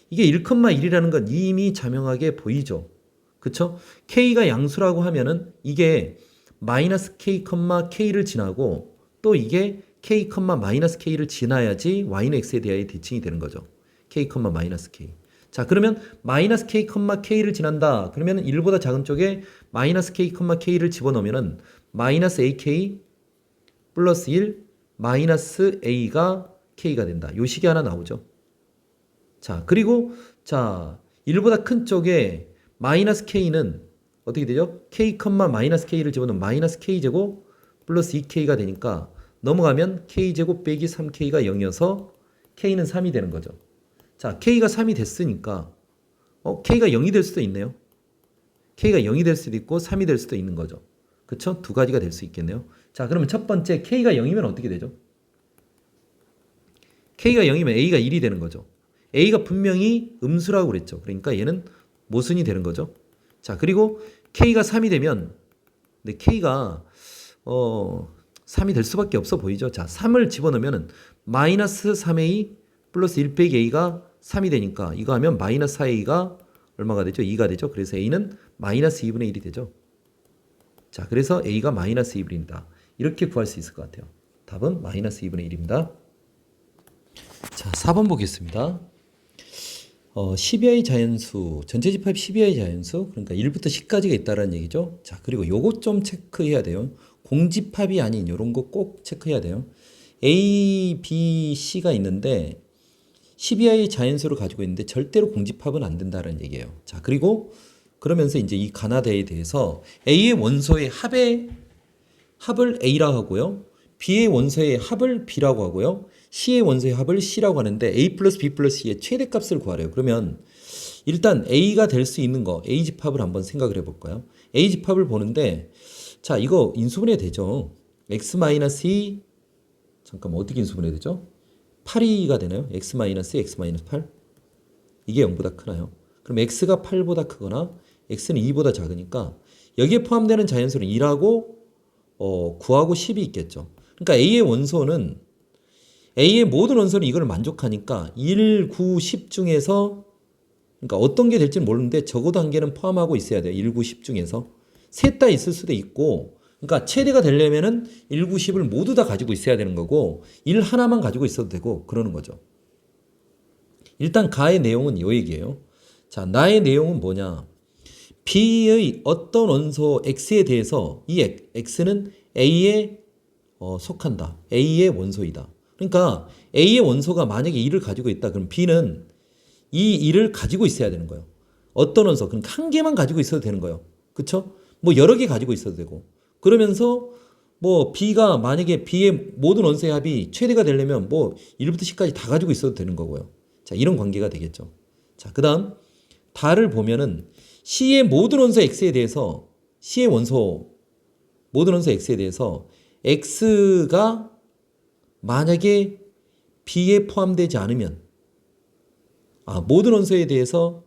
이게 1,1이라는 건 이미 자명하게 보이죠. 그쵸? K가 양수라고 하면은 이게 마이너스 K, K를 지나고 또 이게 K, 마이너스 K를 지나야지 Y는 X에 대하여 대칭이 되는 거죠. K, 마이너스 K. 자, 그러면 마이너스 K, K를 지난다. 그러면 1보다 작은 쪽에 마이너스 K, K를 집어넣으면은 마이너스 AK 플러스 1 마이너스 A가 K가 된다. 요 식이 하나 나오죠. 자, 그리고 자, 1보다 큰 쪽에 마이너스 K는 어떻게 되죠? K, 마이너스 K를 집어넣으면 마이너스 K제곱 플러스 2K가 되니까 넘어가면 K제곱 빼기 3K가 0이어서 K는 3이 되는 거죠. 자, K가 3이 됐으니까 K가 0이 될 수도 있네요. K가 0이 될 수도 있고 3이 될 수도 있는 거죠. 그쵸? 두 가지가 될 수 있겠네요. 자, 그러면 첫 번째 K가 0이면 어떻게 되죠? K가 0이면 A가 1이 되는 거죠. A가 분명히 음수라고 그랬죠. 그러니까 얘는 모순이 되는 거죠. 자, 그리고 K가 3이 되면 근데 K가 3이 될 수밖에 없어 보이죠. 자, 3을 집어넣으면 마이너스 3A 플러스 1 빼기 A가 3이 되니까 이거 하면 마이너스 4A가 얼마가 되죠? 2가 되죠. 그래서 A는 마이너스 2분의 1이 되죠. 자, 그래서 A가 마이너스 2분의 1이다. 이렇게 구할 수 있을 것 같아요. 답은 마이너스 2분의 1입니다. 자, 4번 보겠습니다. 12i 자연수, 전체 집합 12i 자연수, 그러니까 1부터 10까지가 있다는 얘기죠. 자, 그리고 요것 좀 체크해야 돼요. 공집합이 아닌 요런 거 꼭 체크해야 돼요. A, B, C가 있는데 12i 자연수를 가지고 있는데 절대로 공집합은 안 된다는 얘기예요. 자, 그리고 그러면서 이제 이 가나다에 대해서 A의 원소의 합의 합을 A라고 하고요. B의 원소의 합을 B라고 하고요. C의 원소의 합을 C라고 하는데 A 플러스 B 플러스 C의 최대값을 구하래요. 그러면 일단 A가 될 수 있는 거 A 집합을 한번 생각을 해볼까요? A 집합을 보는데 자 이거 인수분해 되죠. X-2 잠깐만 어떻게 인수분해 되죠? 8이가 되나요? X-2, X-8 이게 0보다 크나요? 그럼 X가 8보다 크거나 X는 2보다 작으니까 여기에 포함되는 자연수는 1하고 9하고 10이 있겠죠. 그러니까 A의 원소는 A의 모든 원소는 이걸 만족하니까 1, 9, 10 중에서 그러니까 어떤 게 될지는 모르는데 적어도 한 개는 포함하고 있어야 돼요. 1, 9, 10 중에서 셋 다 있을 수도 있고 그러니까 최대가 되려면은 1, 9, 10을 모두 다 가지고 있어야 되는 거고 1 하나만 가지고 있어도 되고 그러는 거죠. 일단 가의 내용은 이 얘기예요. 자, 나의 내용은 뭐냐? B의 어떤 원소 X에 대해서 이 X는 A에 속한다. A의 원소이다. 그러니까 A의 원소가 만약에 2를 가지고 있다. 그럼 B는 이 2를 가지고 있어야 되는 거예요. 어떤 원소? 그러니까 한 개만 가지고 있어도 되는 거예요. 그쵸? 뭐 여러 개 가지고 있어도 되고. 그러면서 뭐 B가 만약에 B의 모든 원소의 합이 최대가 되려면 뭐 1부터 10까지 다 가지고 있어도 되는 거고요. 자, 이런 관계가 되겠죠. 자, 그 다음 다를 보면은 C의 모든 원소 X에 대해서 C의 원소 모든 원소 X에 대해서 X가 만약에 B에 포함되지 않으면 모든 원소에 대해서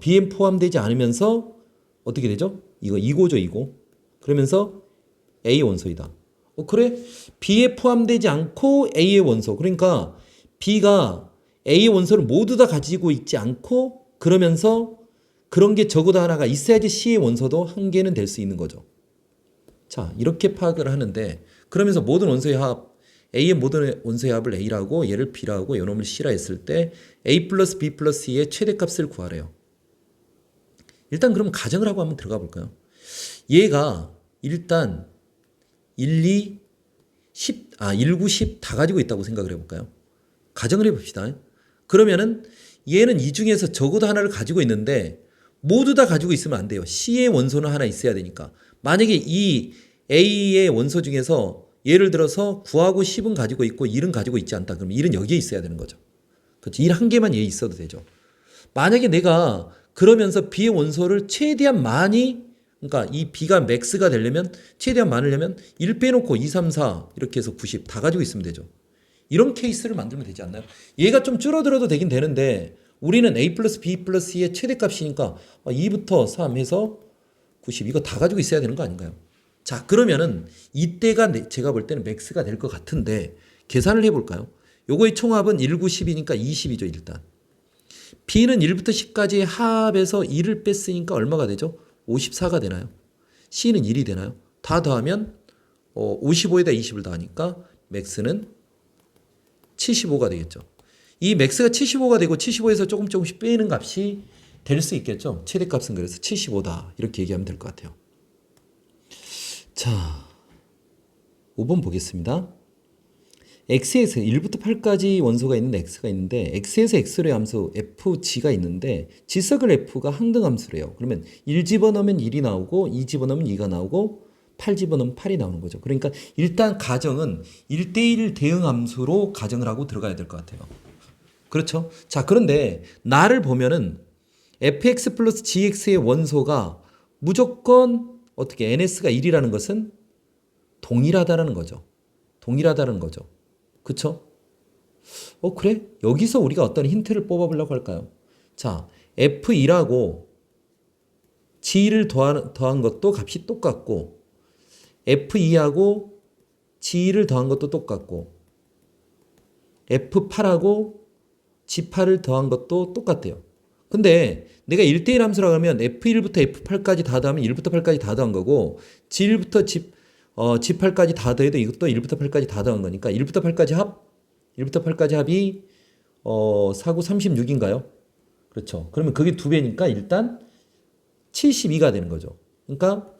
B에 포함되지 않으면서 어떻게 되죠? 이거 2고죠, 2고. 그러면서 A 원소이다. 그래? B에 포함되지 않고 A의 원소. 그러니까 B가 A의 원소를 모두 다 가지고 있지 않고 그러면서 그런 게 적어도 하나가 있어야지 C의 원소도 한 개는 될 수 있는 거죠. 자, 이렇게 파악을 하는데 그러면서 모든 원소의 합 A의 모든 원소의 합을 A라고 얘를 B라고 요놈을 C라 했을 때 A 플러스 B 플러스 C의 최대값을 구하래요. 일단 그럼 가정을 하고 한번 들어가 볼까요? 얘가 일단 1, 2, 10, 1, 9, 10 다 가지고 있다고 생각을 해볼까요? 가정을 해봅시다. 그러면은 얘는 이 중에서 적어도 하나를 가지고 있는데 모두 다 가지고 있으면 안 돼요. C의 원소는 하나 있어야 되니까. 만약에 이 A의 원소 중에서 예를 들어서 9하고 10은 가지고 있고 1은 가지고 있지 않다. 그럼 1은 여기에 있어야 되는 거죠. 그렇죠. 1 한 개만 얘 있어도 되죠. 만약에 내가 그러면서 B의 원소를 최대한 많이 그러니까 이 B가 맥스가 되려면 최대한 많으려면 1 빼놓고 2, 3, 4 이렇게 해서 90 다 가지고 있으면 되죠. 이런 케이스를 만들면 되지 않나요? 얘가 좀 줄어들어도 되긴 되는데 우리는 A 플러스 B 플러스 C의 최대값이니까 2부터 3 해서 90 이거 다 가지고 있어야 되는 거 아닌가요? 자, 그러면은 이때가 제가 볼 때는 맥스가 될 것 같은데 계산을 해볼까요? 요거의 총합은 1, 9, 10이니까 20이죠 일단. B는 1부터 10까지 합에서 1을 뺐으니까 얼마가 되죠? 54가 되나요? C는 1이 되나요? 다 더하면 55에다 20을 더하니까 맥스는 75가 되겠죠. 이 맥스가 75가 되고 75에서 조금씩 빼는 값이 될 수 있겠죠. 최대값은 그래서 75다 이렇게 얘기하면 될 것 같아요. 자, 5번 보겠습니다. X에서 1부터 8까지 원소가 있는 X가 있는데 X에서 X로의 함수 FG가 있는데 지석을 F가 항등 함수래요. 그러면 1 집어넣으면 1이 나오고 2 집어넣으면 2가 나오고 8 집어넣으면 8이 나오는 거죠. 그러니까 일단 가정은 1대1 대응 함수로 가정을 하고 들어가야 될 것 같아요. 그렇죠? 자, 그런데 나를 보면은 fx 플러스 gx의 원소가 무조건 어떻게 ns가 1이라는 것은 동일하다라는 거죠. 동일하다는 거죠. 그쵸? 그래? 여기서 우리가 어떤 힌트를 뽑아보려고 할까요? 자, f2라고 g를 더한 것도 값이 똑같고 f2하고 g를 더한 것도 똑같고 f8하고 g8을 더한 것도 똑같대요. 근데 내가 1대1 함수라고 하면 f1부터 f8까지 다 더하면 1부터 8까지 다 더한 거고 g1부터 g8까지 다 더해도 이것도 1부터 8까지 다 더한 거니까 1부터 8까지 합이 4, 9, 36인가요? 그렇죠. 그러면 그게 2배니까 일단 72가 되는 거죠. 그러니까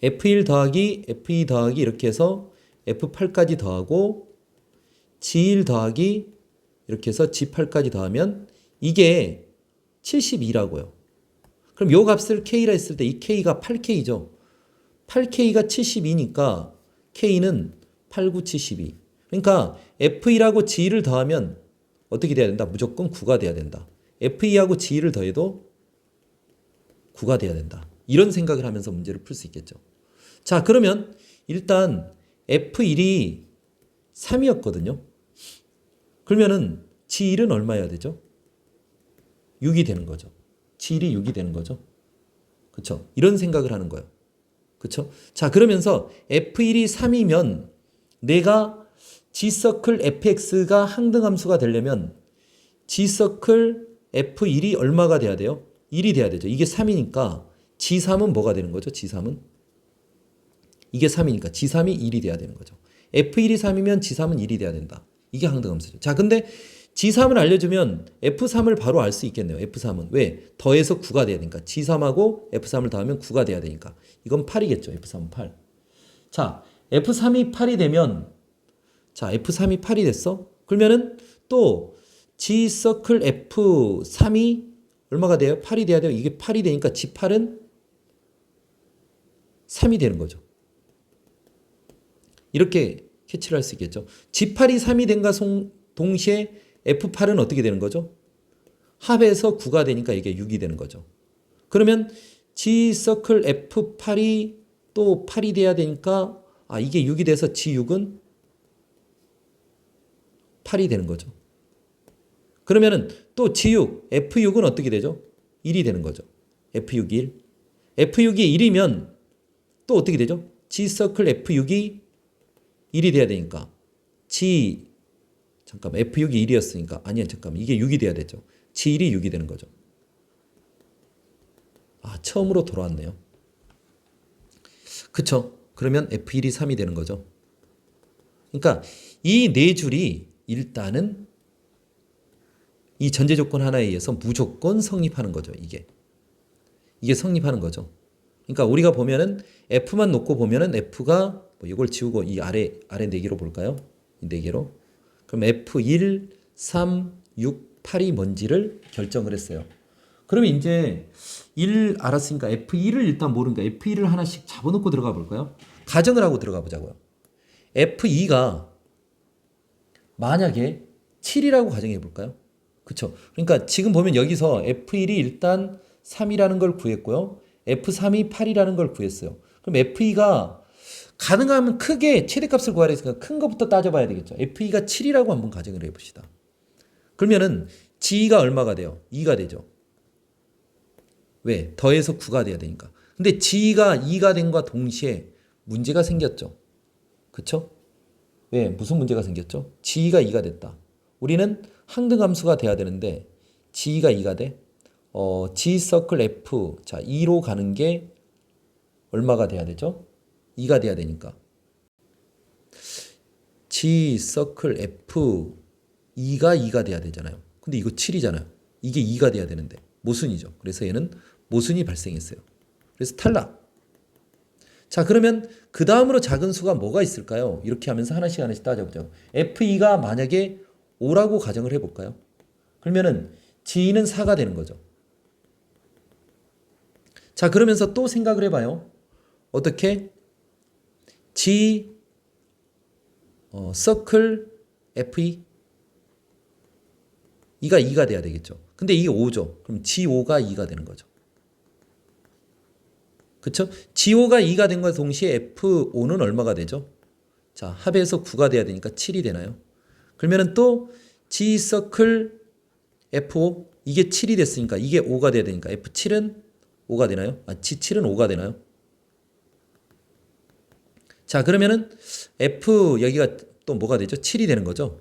f1 더하기 f2 더하기 이렇게 해서 f8까지 더하고 g1 더하기 이렇게 해서 g8까지 더하면 이게 72라고요. 그럼 요 값을 k라 했을 때 이 k가 8k죠. 8K가 72니까 K는 8, 9, 72. 그러니까 F1하고 G1을 더하면 어떻게 돼야 된다? 무조건 9가 돼야 된다. F2하고 G1을 더해도 9가 돼야 된다. 이런 생각을 하면서 문제를 풀 수 있겠죠. 자, 그러면 일단 F1이 3이었거든요. 그러면은 G1은 얼마여야 되죠? 6이 되는 거죠. G1이 6이 되는 거죠. 그렇죠? 이런 생각을 하는 거예요. 그렇죠? 자, 그러면서 F1이 3이면 내가 G서클 fx가 항등함수가 되려면 G서클 F1이 얼마가 돼야 돼요? 1이 돼야 되죠. 이게 3이니까 G3은 뭐가 되는 거죠? G3은? 이게 3이니까 G3이 1이 돼야 되는 거죠. F1이 3이면 G3은 1이 돼야 된다. 이게 항등함수죠. 자, 근데 G3을 알려주면 F3을 바로 알 수 있겠네요. F3은. 왜? 더해서 9가 돼야 되니까. G3하고 F3을 더하면 9가 돼야 되니까. 이건 8이겠죠. F3은 8. 자, F3이 8이 되면 자, F3이 8이 됐어? 그러면은 또 G서클 F3이 얼마가 돼요? 8이 돼야 돼요. 이게 8이 되니까 G8은 3이 되는 거죠. 이렇게 캐치를 할 수 있겠죠. G8이 3이 된과 동시에 F8은 어떻게 되는 거죠? 합해서 9가 되니까 이게 6이 되는 거죠. 그러면 G서클 F8이 또 8이 돼야 되니까 이게 6이 돼서 G6은 8이 되는 거죠. 그러면은 또 G6, F6은 어떻게 되죠? 1이 되는 거죠. F6이 1. F6이 1이면 또 어떻게 되죠? G서클 F6이 1이 돼야 되니까 잠깐만 F6이 1이었으니까 아니야 잠깐만 이게 6이 돼야 되죠. G1이 6이 되는 거죠. 처음으로 돌아왔네요. 그쵸? 그러면 F1이 3이 되는 거죠. 그러니까 이 네 줄이 일단은 이 전제 조건 하나에 의해서 무조건 성립하는 거죠. 이게 성립하는 거죠. 그러니까 우리가 보면은 F만 놓고 보면은 F가 이걸 지우고 이 아래 네 개로 볼까요? 이 네 개로. 그럼 F1, 3, 6, 8이 뭔지를 결정을 했어요. 그러면 이제 1 알았으니까 F1을 일단 모르니까 F1을 하나씩 잡아놓고 들어가 볼까요? 가정을 하고 들어가 보자고요. F2가 만약에 7이라고 가정해 볼까요? 그쵸? 그러니까 지금 보면 여기서 F1이 일단 3이라는 걸 구했고요. F3이 8이라는 걸 구했어요. 그럼 F2가 가능하면 크게 최대값을 구하라 했으니까 큰 것부터 따져봐야 되겠죠. F2가 7이라고 한번 가정을 해봅시다. 그러면은 G가 얼마가 돼요? 2가 되죠. 왜? 더해서 9가 돼야 되니까. 근데 G가 2가 된과 동시에 문제가 생겼죠. 그쵸? 왜? 무슨 문제가 생겼죠? G가 2가 됐다. 우리는 항등함수가 돼야 되는데 G가 2가 돼? G서클 F, 자 2로 가는 게 얼마가 돼야 되죠? 2가 돼야 되니까 G서클 F 2가 돼야 되잖아요. 근데 이거 7이잖아요. 이게 2가 돼야 되는데 모순이죠. 그래서 얘는 모순이 발생했어요. 그래서 탈락. 자, 그러면 그 다음으로 작은 수가 뭐가 있을까요? 이렇게 하면서 하나씩 따져보죠. F2가 만약에 5라고 가정을 해볼까요? 그러면은 G는 4가 되는 거죠. 자, 그러면서 또 생각을 해봐요. 어떻게? G 서클 F2 2가 2가 돼야 되겠죠. 근데 이게 5죠. 그럼 G5가 2가 되는 거죠. 그쵸? G5가 2가 된 것과 동시에 F5는 얼마가 되죠? 자, 합해서 9가 돼야 되니까 7이 되나요? 그러면은 또 G 서클 F5 이게 7이 됐으니까 이게 5가 돼야 되니까 F7은 5가 되나요? G7은 5가 되나요? 자, 그러면은 F 여기가 또 뭐가 되죠? 7이 되는 거죠.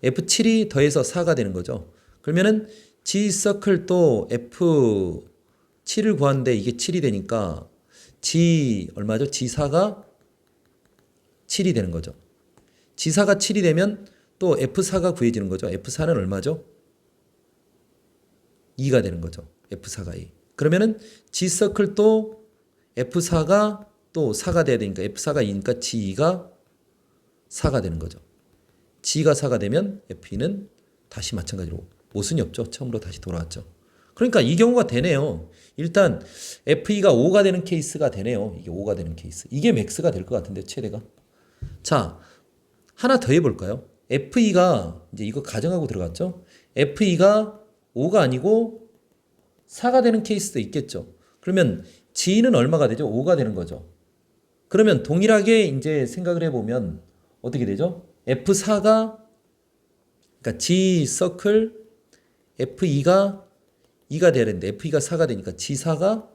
F7이 더해서 4가 되는 거죠. 그러면은 G 서클 또 F7을 구하는데 이게 7이 되니까 G 얼마죠? G4가 7이 되는 거죠. G4가 7이 되면 또 F4가 구해지는 거죠. F4는 얼마죠? 2가 되는 거죠. F4가 2. 그러면은 G 서클 또 F4가 또 4가 돼야 되니까 F4가 2니까 G2가 4가 되는 거죠. G가 4가 되면 F2는 다시 마찬가지로 모순이 없죠. 처음으로 다시 돌아왔죠. 그러니까 이 경우가 되네요. 일단 FE가 5가 되는 케이스가 되네요. 이게 5가 되는 케이스. 이게 맥스가 될 것 같은데 최대가. 자, 하나 더 해볼까요? FE가 이제 이거 가정하고 들어갔죠? FE가 5가 아니고 4가 되는 케이스도 있겠죠. 그러면 G는 얼마가 되죠? 5가 되는 거죠. 그러면 동일하게 이제 생각을 해보면 어떻게 되죠? F4가 그러니까 G 서클 F2가 2가 돼야 되는데 F2가 4가 되니까 G4가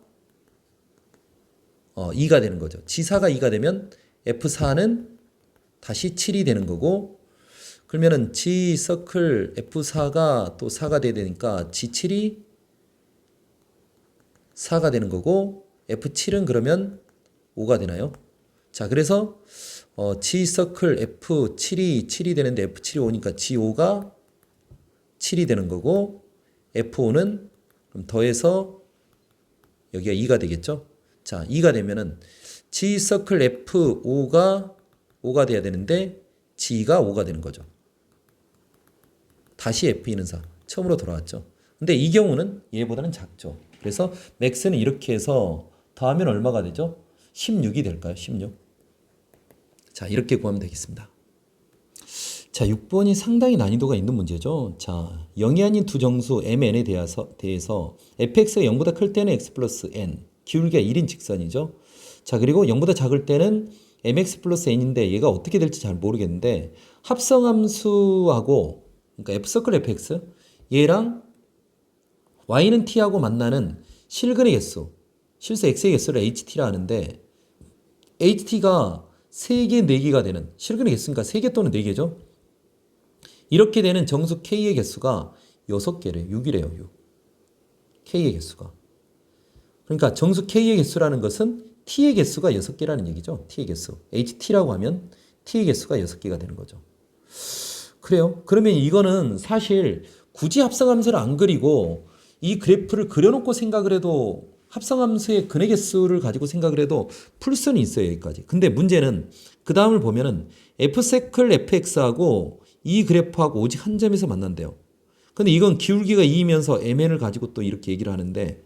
2가 되는 거죠. G4가 2가 되면 F4는 다시 7이 되는 거고 그러면은 G 서클 F4가 또 4가 돼야 되니까 G7이 4가 되는 거고 F7은 그러면 5가 되나요? 자, 그래서 G 서클 F7이 7이 되는데 F7이 5니까 G5가 7이 되는 거고 F5는 그럼 더해서 여기가 2가 되겠죠? 자, 2가 되면은 G 서클 F5가 5가 돼야 되는데 G가 5가 되는 거죠. 다시 F2는 4. 처음으로 돌아왔죠. 근데 이 경우는 얘보다는 작죠. 그래서 맥스는 이렇게 해서 더하면 얼마가 되죠? 16이 될까요? 16. 자, 이렇게 구하면 되겠습니다. 자, 6번이 상당히 난이도가 있는 문제죠. 자, 0이 아닌 두 정수 mn에 대해서 fx가 0보다 클 때는 x 플러스 n, 기울기가 1인 직선이죠. 자, 그리고 0보다 작을 때는 mx 플러스 n인데 얘가 어떻게 될지 잘 모르겠는데 합성함수하고 그러니까 f서클 fx 얘랑 y는 t하고 만나는 실근의 개수, 실수 x의 개수를 ht라 하는데 ht가 3개, 4개가 되는 실근의 개수니까 3개 또는 4개죠. 이렇게 되는 정수 k의 개수가 6개래요. 6이래요. 6. k의 개수가. 그러니까 정수 k의 개수라는 것은 t의 개수가 6개라는 얘기죠. t의 개수. ht라고 하면 t의 개수가 6개가 되는 거죠. 그래요. 그러면 이거는 사실 굳이 합성함수를 안 그리고 이 그래프를 그려놓고 생각을 해도 합성함수의 근의 개수를 가지고 생각을 해도 풀 수는 있어요. 여기까지. 근데 문제는 그 다음을 보면은 f세클 fx하고 이 그래프하고 오직 한 점에서 만난대요. 근데 이건 기울기가 2이면서 mn을 가지고 또 이렇게 얘기를 하는데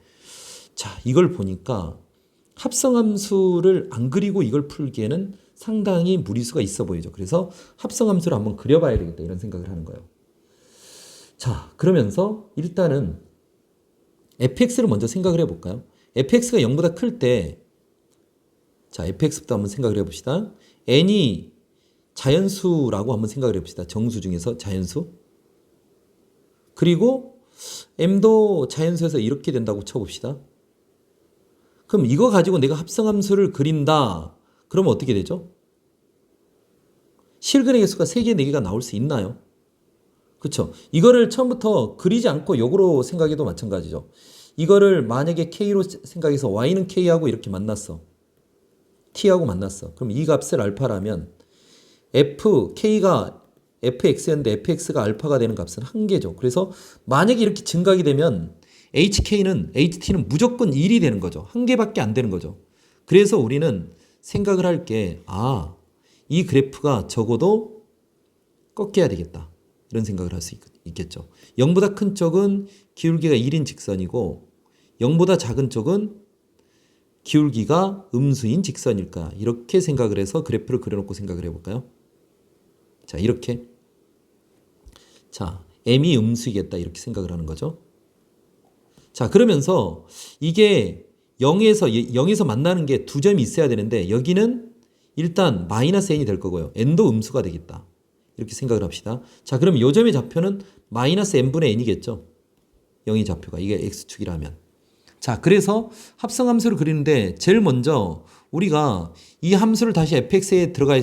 자, 이걸 보니까 합성함수를 안 그리고 이걸 풀기에는 상당히 무리수가 있어 보이죠. 그래서 합성함수를 한번 그려봐야 되겠다 이런 생각을 하는 거예요. 자, 그러면서 일단은 fx를 먼저 생각을 해볼까요? fx가 0보다 클 때 자, fx부터 한번 생각을 해봅시다. n이 자연수라고 한번 생각을 해봅시다. 정수 중에서 자연수. 그리고 m도 자연수에서 이렇게 된다고 쳐봅시다. 그럼 이거 가지고 내가 합성함수를 그린다. 그러면 어떻게 되죠? 실근의 개수가 3개, 4개가 나올 수 있나요? 그쵸? 이거를 처음부터 그리지 않고 역으로 생각해도 마찬가지죠. 이거를 만약에 K로 생각해서 Y는 K하고 이렇게 만났어. T하고 만났어. 그럼 이 값을 알파라면 K가 fx였는데 fx가 알파가 되는 값은 1개죠. 그래서 만약에 이렇게 증가하게 되면 HT는 무조건 1이 되는 거죠. 1개밖에 안 되는 거죠. 그래서 우리는 생각을 할 게 이 그래프가 적어도 꺾여야 되겠다. 이런 생각을 할 수 있겠죠. 0보다 큰 쪽은 기울기가 1인 직선이고 0보다 작은 쪽은 기울기가 음수인 직선일까. 이렇게 생각을 해서 그래프를 그려놓고 생각을 해볼까요? 자, 이렇게. 자, m이 음수이겠다. 이렇게 생각을 하는 거죠. 자, 그러면서 이게 0에서 만나는 게 두 점이 있어야 되는데 여기는 일단 마이너스 n이 될 거고요. n도 음수가 되겠다. 이렇게 생각을 합시다. 자, 그럼 요 점의 좌표는 마이너스 n분의 n이겠죠. 0의 좌표가. 이게 x축이라면. 자, 그래서 합성함수를 그리는데 제일 먼저 우리가 이 함수를 다시 fx에 들어가야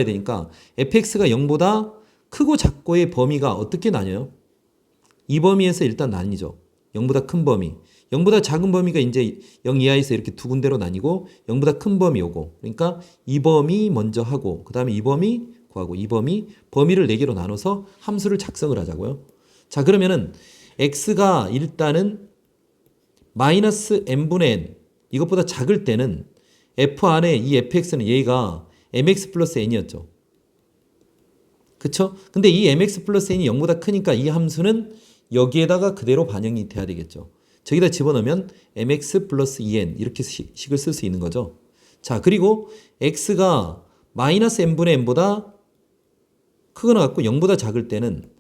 되니까 fx가 0보다 크고 작고의 범위가 어떻게 나뉘어요? 이 범위에서 일단 나뉘죠. 0보다 큰 범위. 0보다 작은 범위가 이제 0 이하에서 이렇게 두 군데로 나뉘고 0보다 큰 범위 요거. 그러니까 이 범위 먼저 하고 그 다음에 이 범위 구하고 이 범위를 4개로 나눠서 함수를 작성을 하자고요. 자, 그러면은 x가 일단은 마이너스 n분의 n 이것보다 작을 때는 f 안에 이 fx는 얘가 mx 플러스 n이었죠. 그쵸? 근데 이 mx 플러스 n이 0보다 크니까 이 함수는 여기에다가 그대로 반영이 돼야 되겠죠. 저기다 집어넣으면 mx 플러스 2n 이렇게 식을 쓸 수 있는 거죠. 자, 그리고 x가 마이너스 n분의 n보다 크거나 같고 0보다 작을 때는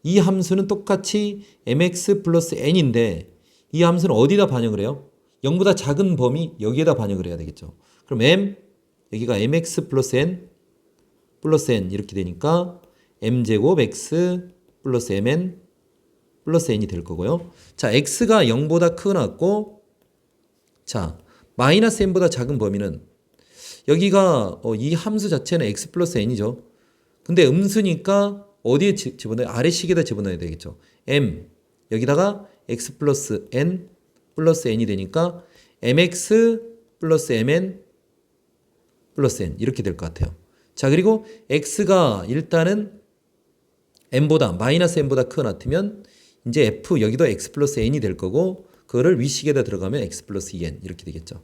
이 함수는 똑같이 mx 플러스 n인데 이 함수는 어디다 반영을 해요? 0보다 작은 범위 여기에다 반영을 해야 되겠죠. 그럼 m 여기가 mx 플러스 n 이렇게 되니까 m제곱 x 플러스 mn 플러스 n이 될 거고요. 자, x가 0보다 크거나 같고 자, 마이너스 n보다 작은 범위는 여기가 이 함수 자체는 x 플러스 n이죠. 근데 음수니까 어디에 집어넣어요? 아래식에다 집어넣어야 되겠죠. m 여기다가 x 플러스 n 플러스 n이 되니까 mx 플러스 mn 플러스 n 이렇게 될 것 같아요. 자, 그리고 x가 일단은 n보다 마이너스 n보다 크거나 같으면 이제 f 여기도 x 플러스 n이 될 거고 그거를 위식에다 들어가면 x 플러스 2n 이렇게 되겠죠.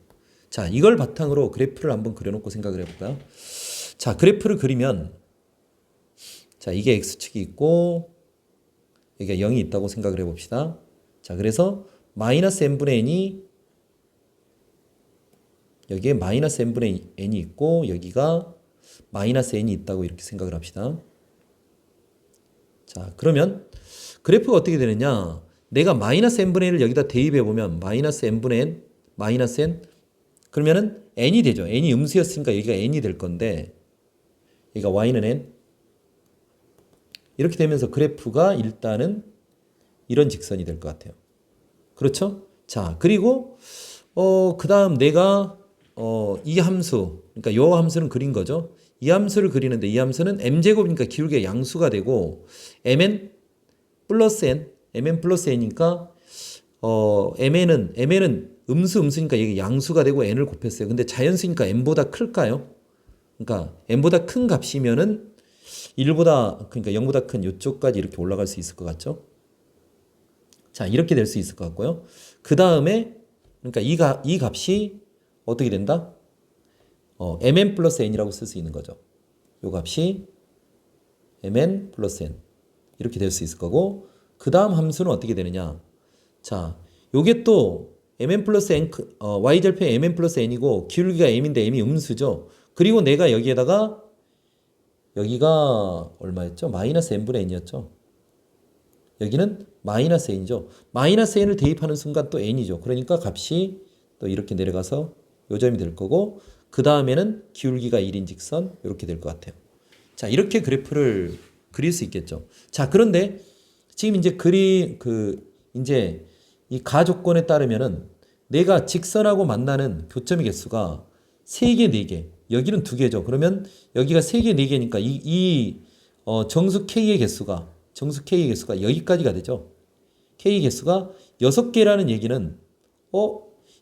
자, 이걸 바탕으로 그래프를 한번 그려놓고 생각을 해볼까요? 자, 그래프를 그리면 자, 이게 x축이 있고 여기가 0이 있다고 생각을 해봅시다. 자, 그래서 마이너스 n분의 n이 여기에 마이너스 n분의 n이 있고 여기가 마이너스 n이 있다고 이렇게 생각을 합시다. 자, 그러면 그래프가 어떻게 되느냐? 내가 마이너스 n분의 1을 여기다 대입해보면 마이너스 n분의 n, 마이너스 n 그러면은 n이 되죠. n이 음수였으니까 여기가 n이 될 건데 여기가 y는 n 이렇게 되면서 그래프가 일단은 이런 직선이 될 것 같아요. 그렇죠? 자, 그리고 그 다음 내가 이 함수 그러니까 이 함수는 그린 거죠. 이 함수를 그리는데 이 함수는 m제곱이니까 기울기가 양수가 되고 mn 플러스 n mn 플러스 n이니까 mn은 음수니까 이게 양수가 되고 n을 곱했어요. 근데 자연수니까 n보다 클까요? 그러니까 n보다 큰 값이면은 1보다 그러니까 0보다 큰 이쪽까지 이렇게 올라갈 수 있을 것 같죠? 자, 이렇게 될 수 있을 것 같고요. 그 다음에 그러니까 이 값이 어떻게 된다? mn 플러스 n이라고 쓸 수 있는 거죠. 이 값이 mn 플러스 n 이렇게 될 수 있을 거고 그 다음 함수는 어떻게 되느냐? 자, 요게 또 mn 플러스 n y절편 mn 플러스 n이고 기울기가 m인데 m이 음수죠. 그리고 내가 여기에다가 여기가 얼마였죠? 마이너스 n분의 n이었죠. 여기는 마이너스 n이죠. 마이너스 n을 대입하는 순간 또 n이죠. 그러니까 값이 또 이렇게 내려가서 요 점이 될 거고 그 다음에는 기울기가 1인 직선 이렇게 될 것 같아요. 자, 이렇게 그래프를 그릴 수 있겠죠. 자, 그런데 지금 이제 이제 이 가조건에 따르면은 내가 직선하고 만나는 교점의 개수가 3개, 4개. 여기는 2개죠. 그러면 여기가 3개, 4개니까 정수 K의 개수가 여기까지가 되죠. K 개수가 6개라는 얘기는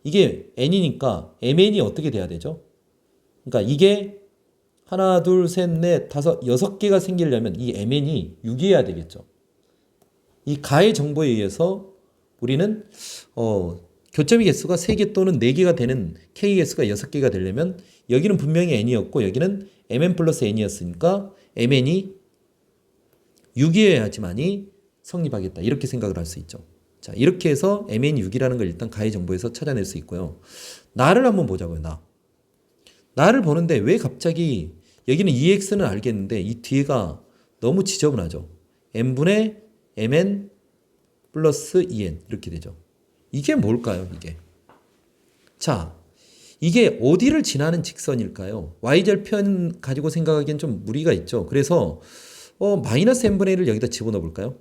이게 n이니까 mn이 어떻게 돼야 되죠? 그러니까 이게 하나, 둘, 셋, 넷, 다섯, 6개가 생기려면 이 mn이 6이어야 되겠죠. 이 가의 정보에 의해서 우리는 교점의 개수가 3개 또는 4개가 되는 K 개수가 6개가 되려면 여기는 분명히 n이었고 여기는 mn 플러스 n이었으니까 mn이 6이어야지만이 성립하겠다. 이렇게 생각을 할 수 있죠. 자, 이렇게 해서 mn이 6이라는 걸 일단 가의 정보에서 찾아낼 수 있고요. 나를 한번 보자고요. 나를 보는데 왜 갑자기 여기는 ex는 알겠는데 이 뒤에가 너무 지저분하죠. n분의 mn 플러스 2n 이렇게 되죠. 이게 뭘까요? 이게. 자, 이게 어디를 지나는 직선일까요? y절편 가지고 생각하기엔 좀 무리가 있죠. 그래서 마이너스 n분의 1을 여기다 집어넣어 볼까요?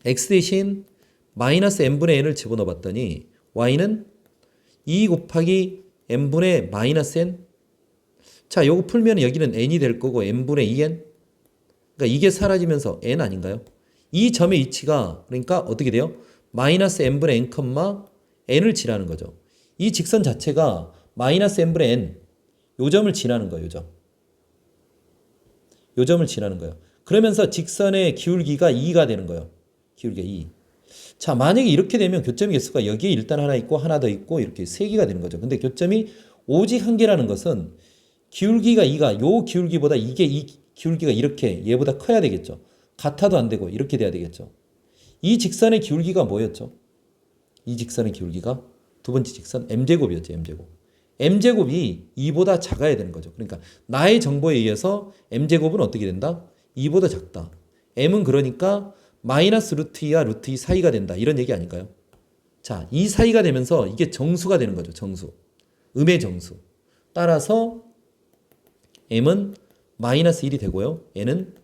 x 대신 마이너스 n분의 n을 집어넣어 봤더니 y는 2 곱하기 n분의 마이너스 n. 자, 요거 풀면 여기는 n이 될 거고 n분의 2n. 그러니까 이게 사라지면서 n 아닌가요? 이 점의 위치가 그러니까 어떻게 돼요? 마이너스 n분의 n, n을 지나는 거죠. 이 직선 자체가 마이너스 n분의 n 요 점을 지나는 거예요. 요 점을 지나는 거예요. 그러면서 직선의 기울기가 2가 되는 거예요. 기울기가 2. 자, 만약에 이렇게 되면 교점의 개수가 여기에 일단 하나 있고 하나 더 있고 이렇게 3개가 되는 거죠. 근데 교점이 오직 1개라는 것은 기울기가 2가 요 기울기보다 이 기울기가 이렇게 얘보다 커야 되겠죠. 같아도 안 되고 이렇게 돼야 되겠죠. 이 직선의 기울기가 뭐였죠? 이 직선의 기울기가 두 번째 직선 m제곱이었죠. m제곱. m제곱이 2보다 작아야 되는 거죠. 그러니까 나의 정보에 의해서 m제곱은 어떻게 된다? 2보다 작다. m은 그러니까 마이너스 루트 2와 루트 2 사이가 된다. 이런 얘기 아닐까요? 자, 이 사이가 되면서 이게 정수가 되는 거죠. 정수. 음의 정수. 따라서 m은 마이너스 1이 되고요. n은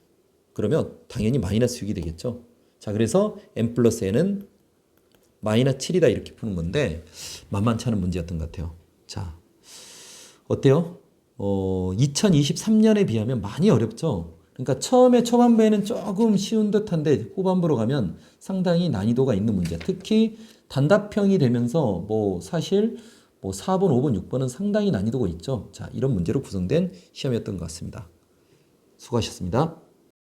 그러면 당연히 마이너스 6이 되겠죠. 자, 그래서 m 플러스 n은 마이너스 7이다 이렇게 푸는 건데 만만치 않은 문제였던 것 같아요. 자, 어때요? 2023년에 비하면 많이 어렵죠. 그러니까 처음에 초반부에는 조금 쉬운 듯한데 후반부로 가면 상당히 난이도가 있는 문제. 특히 단답형이 되면서 뭐 사실 뭐 4번, 5번, 6번은 상당히 난이도가 있죠. 자, 이런 문제로 구성된 시험이었던 것 같습니다. 수고하셨습니다.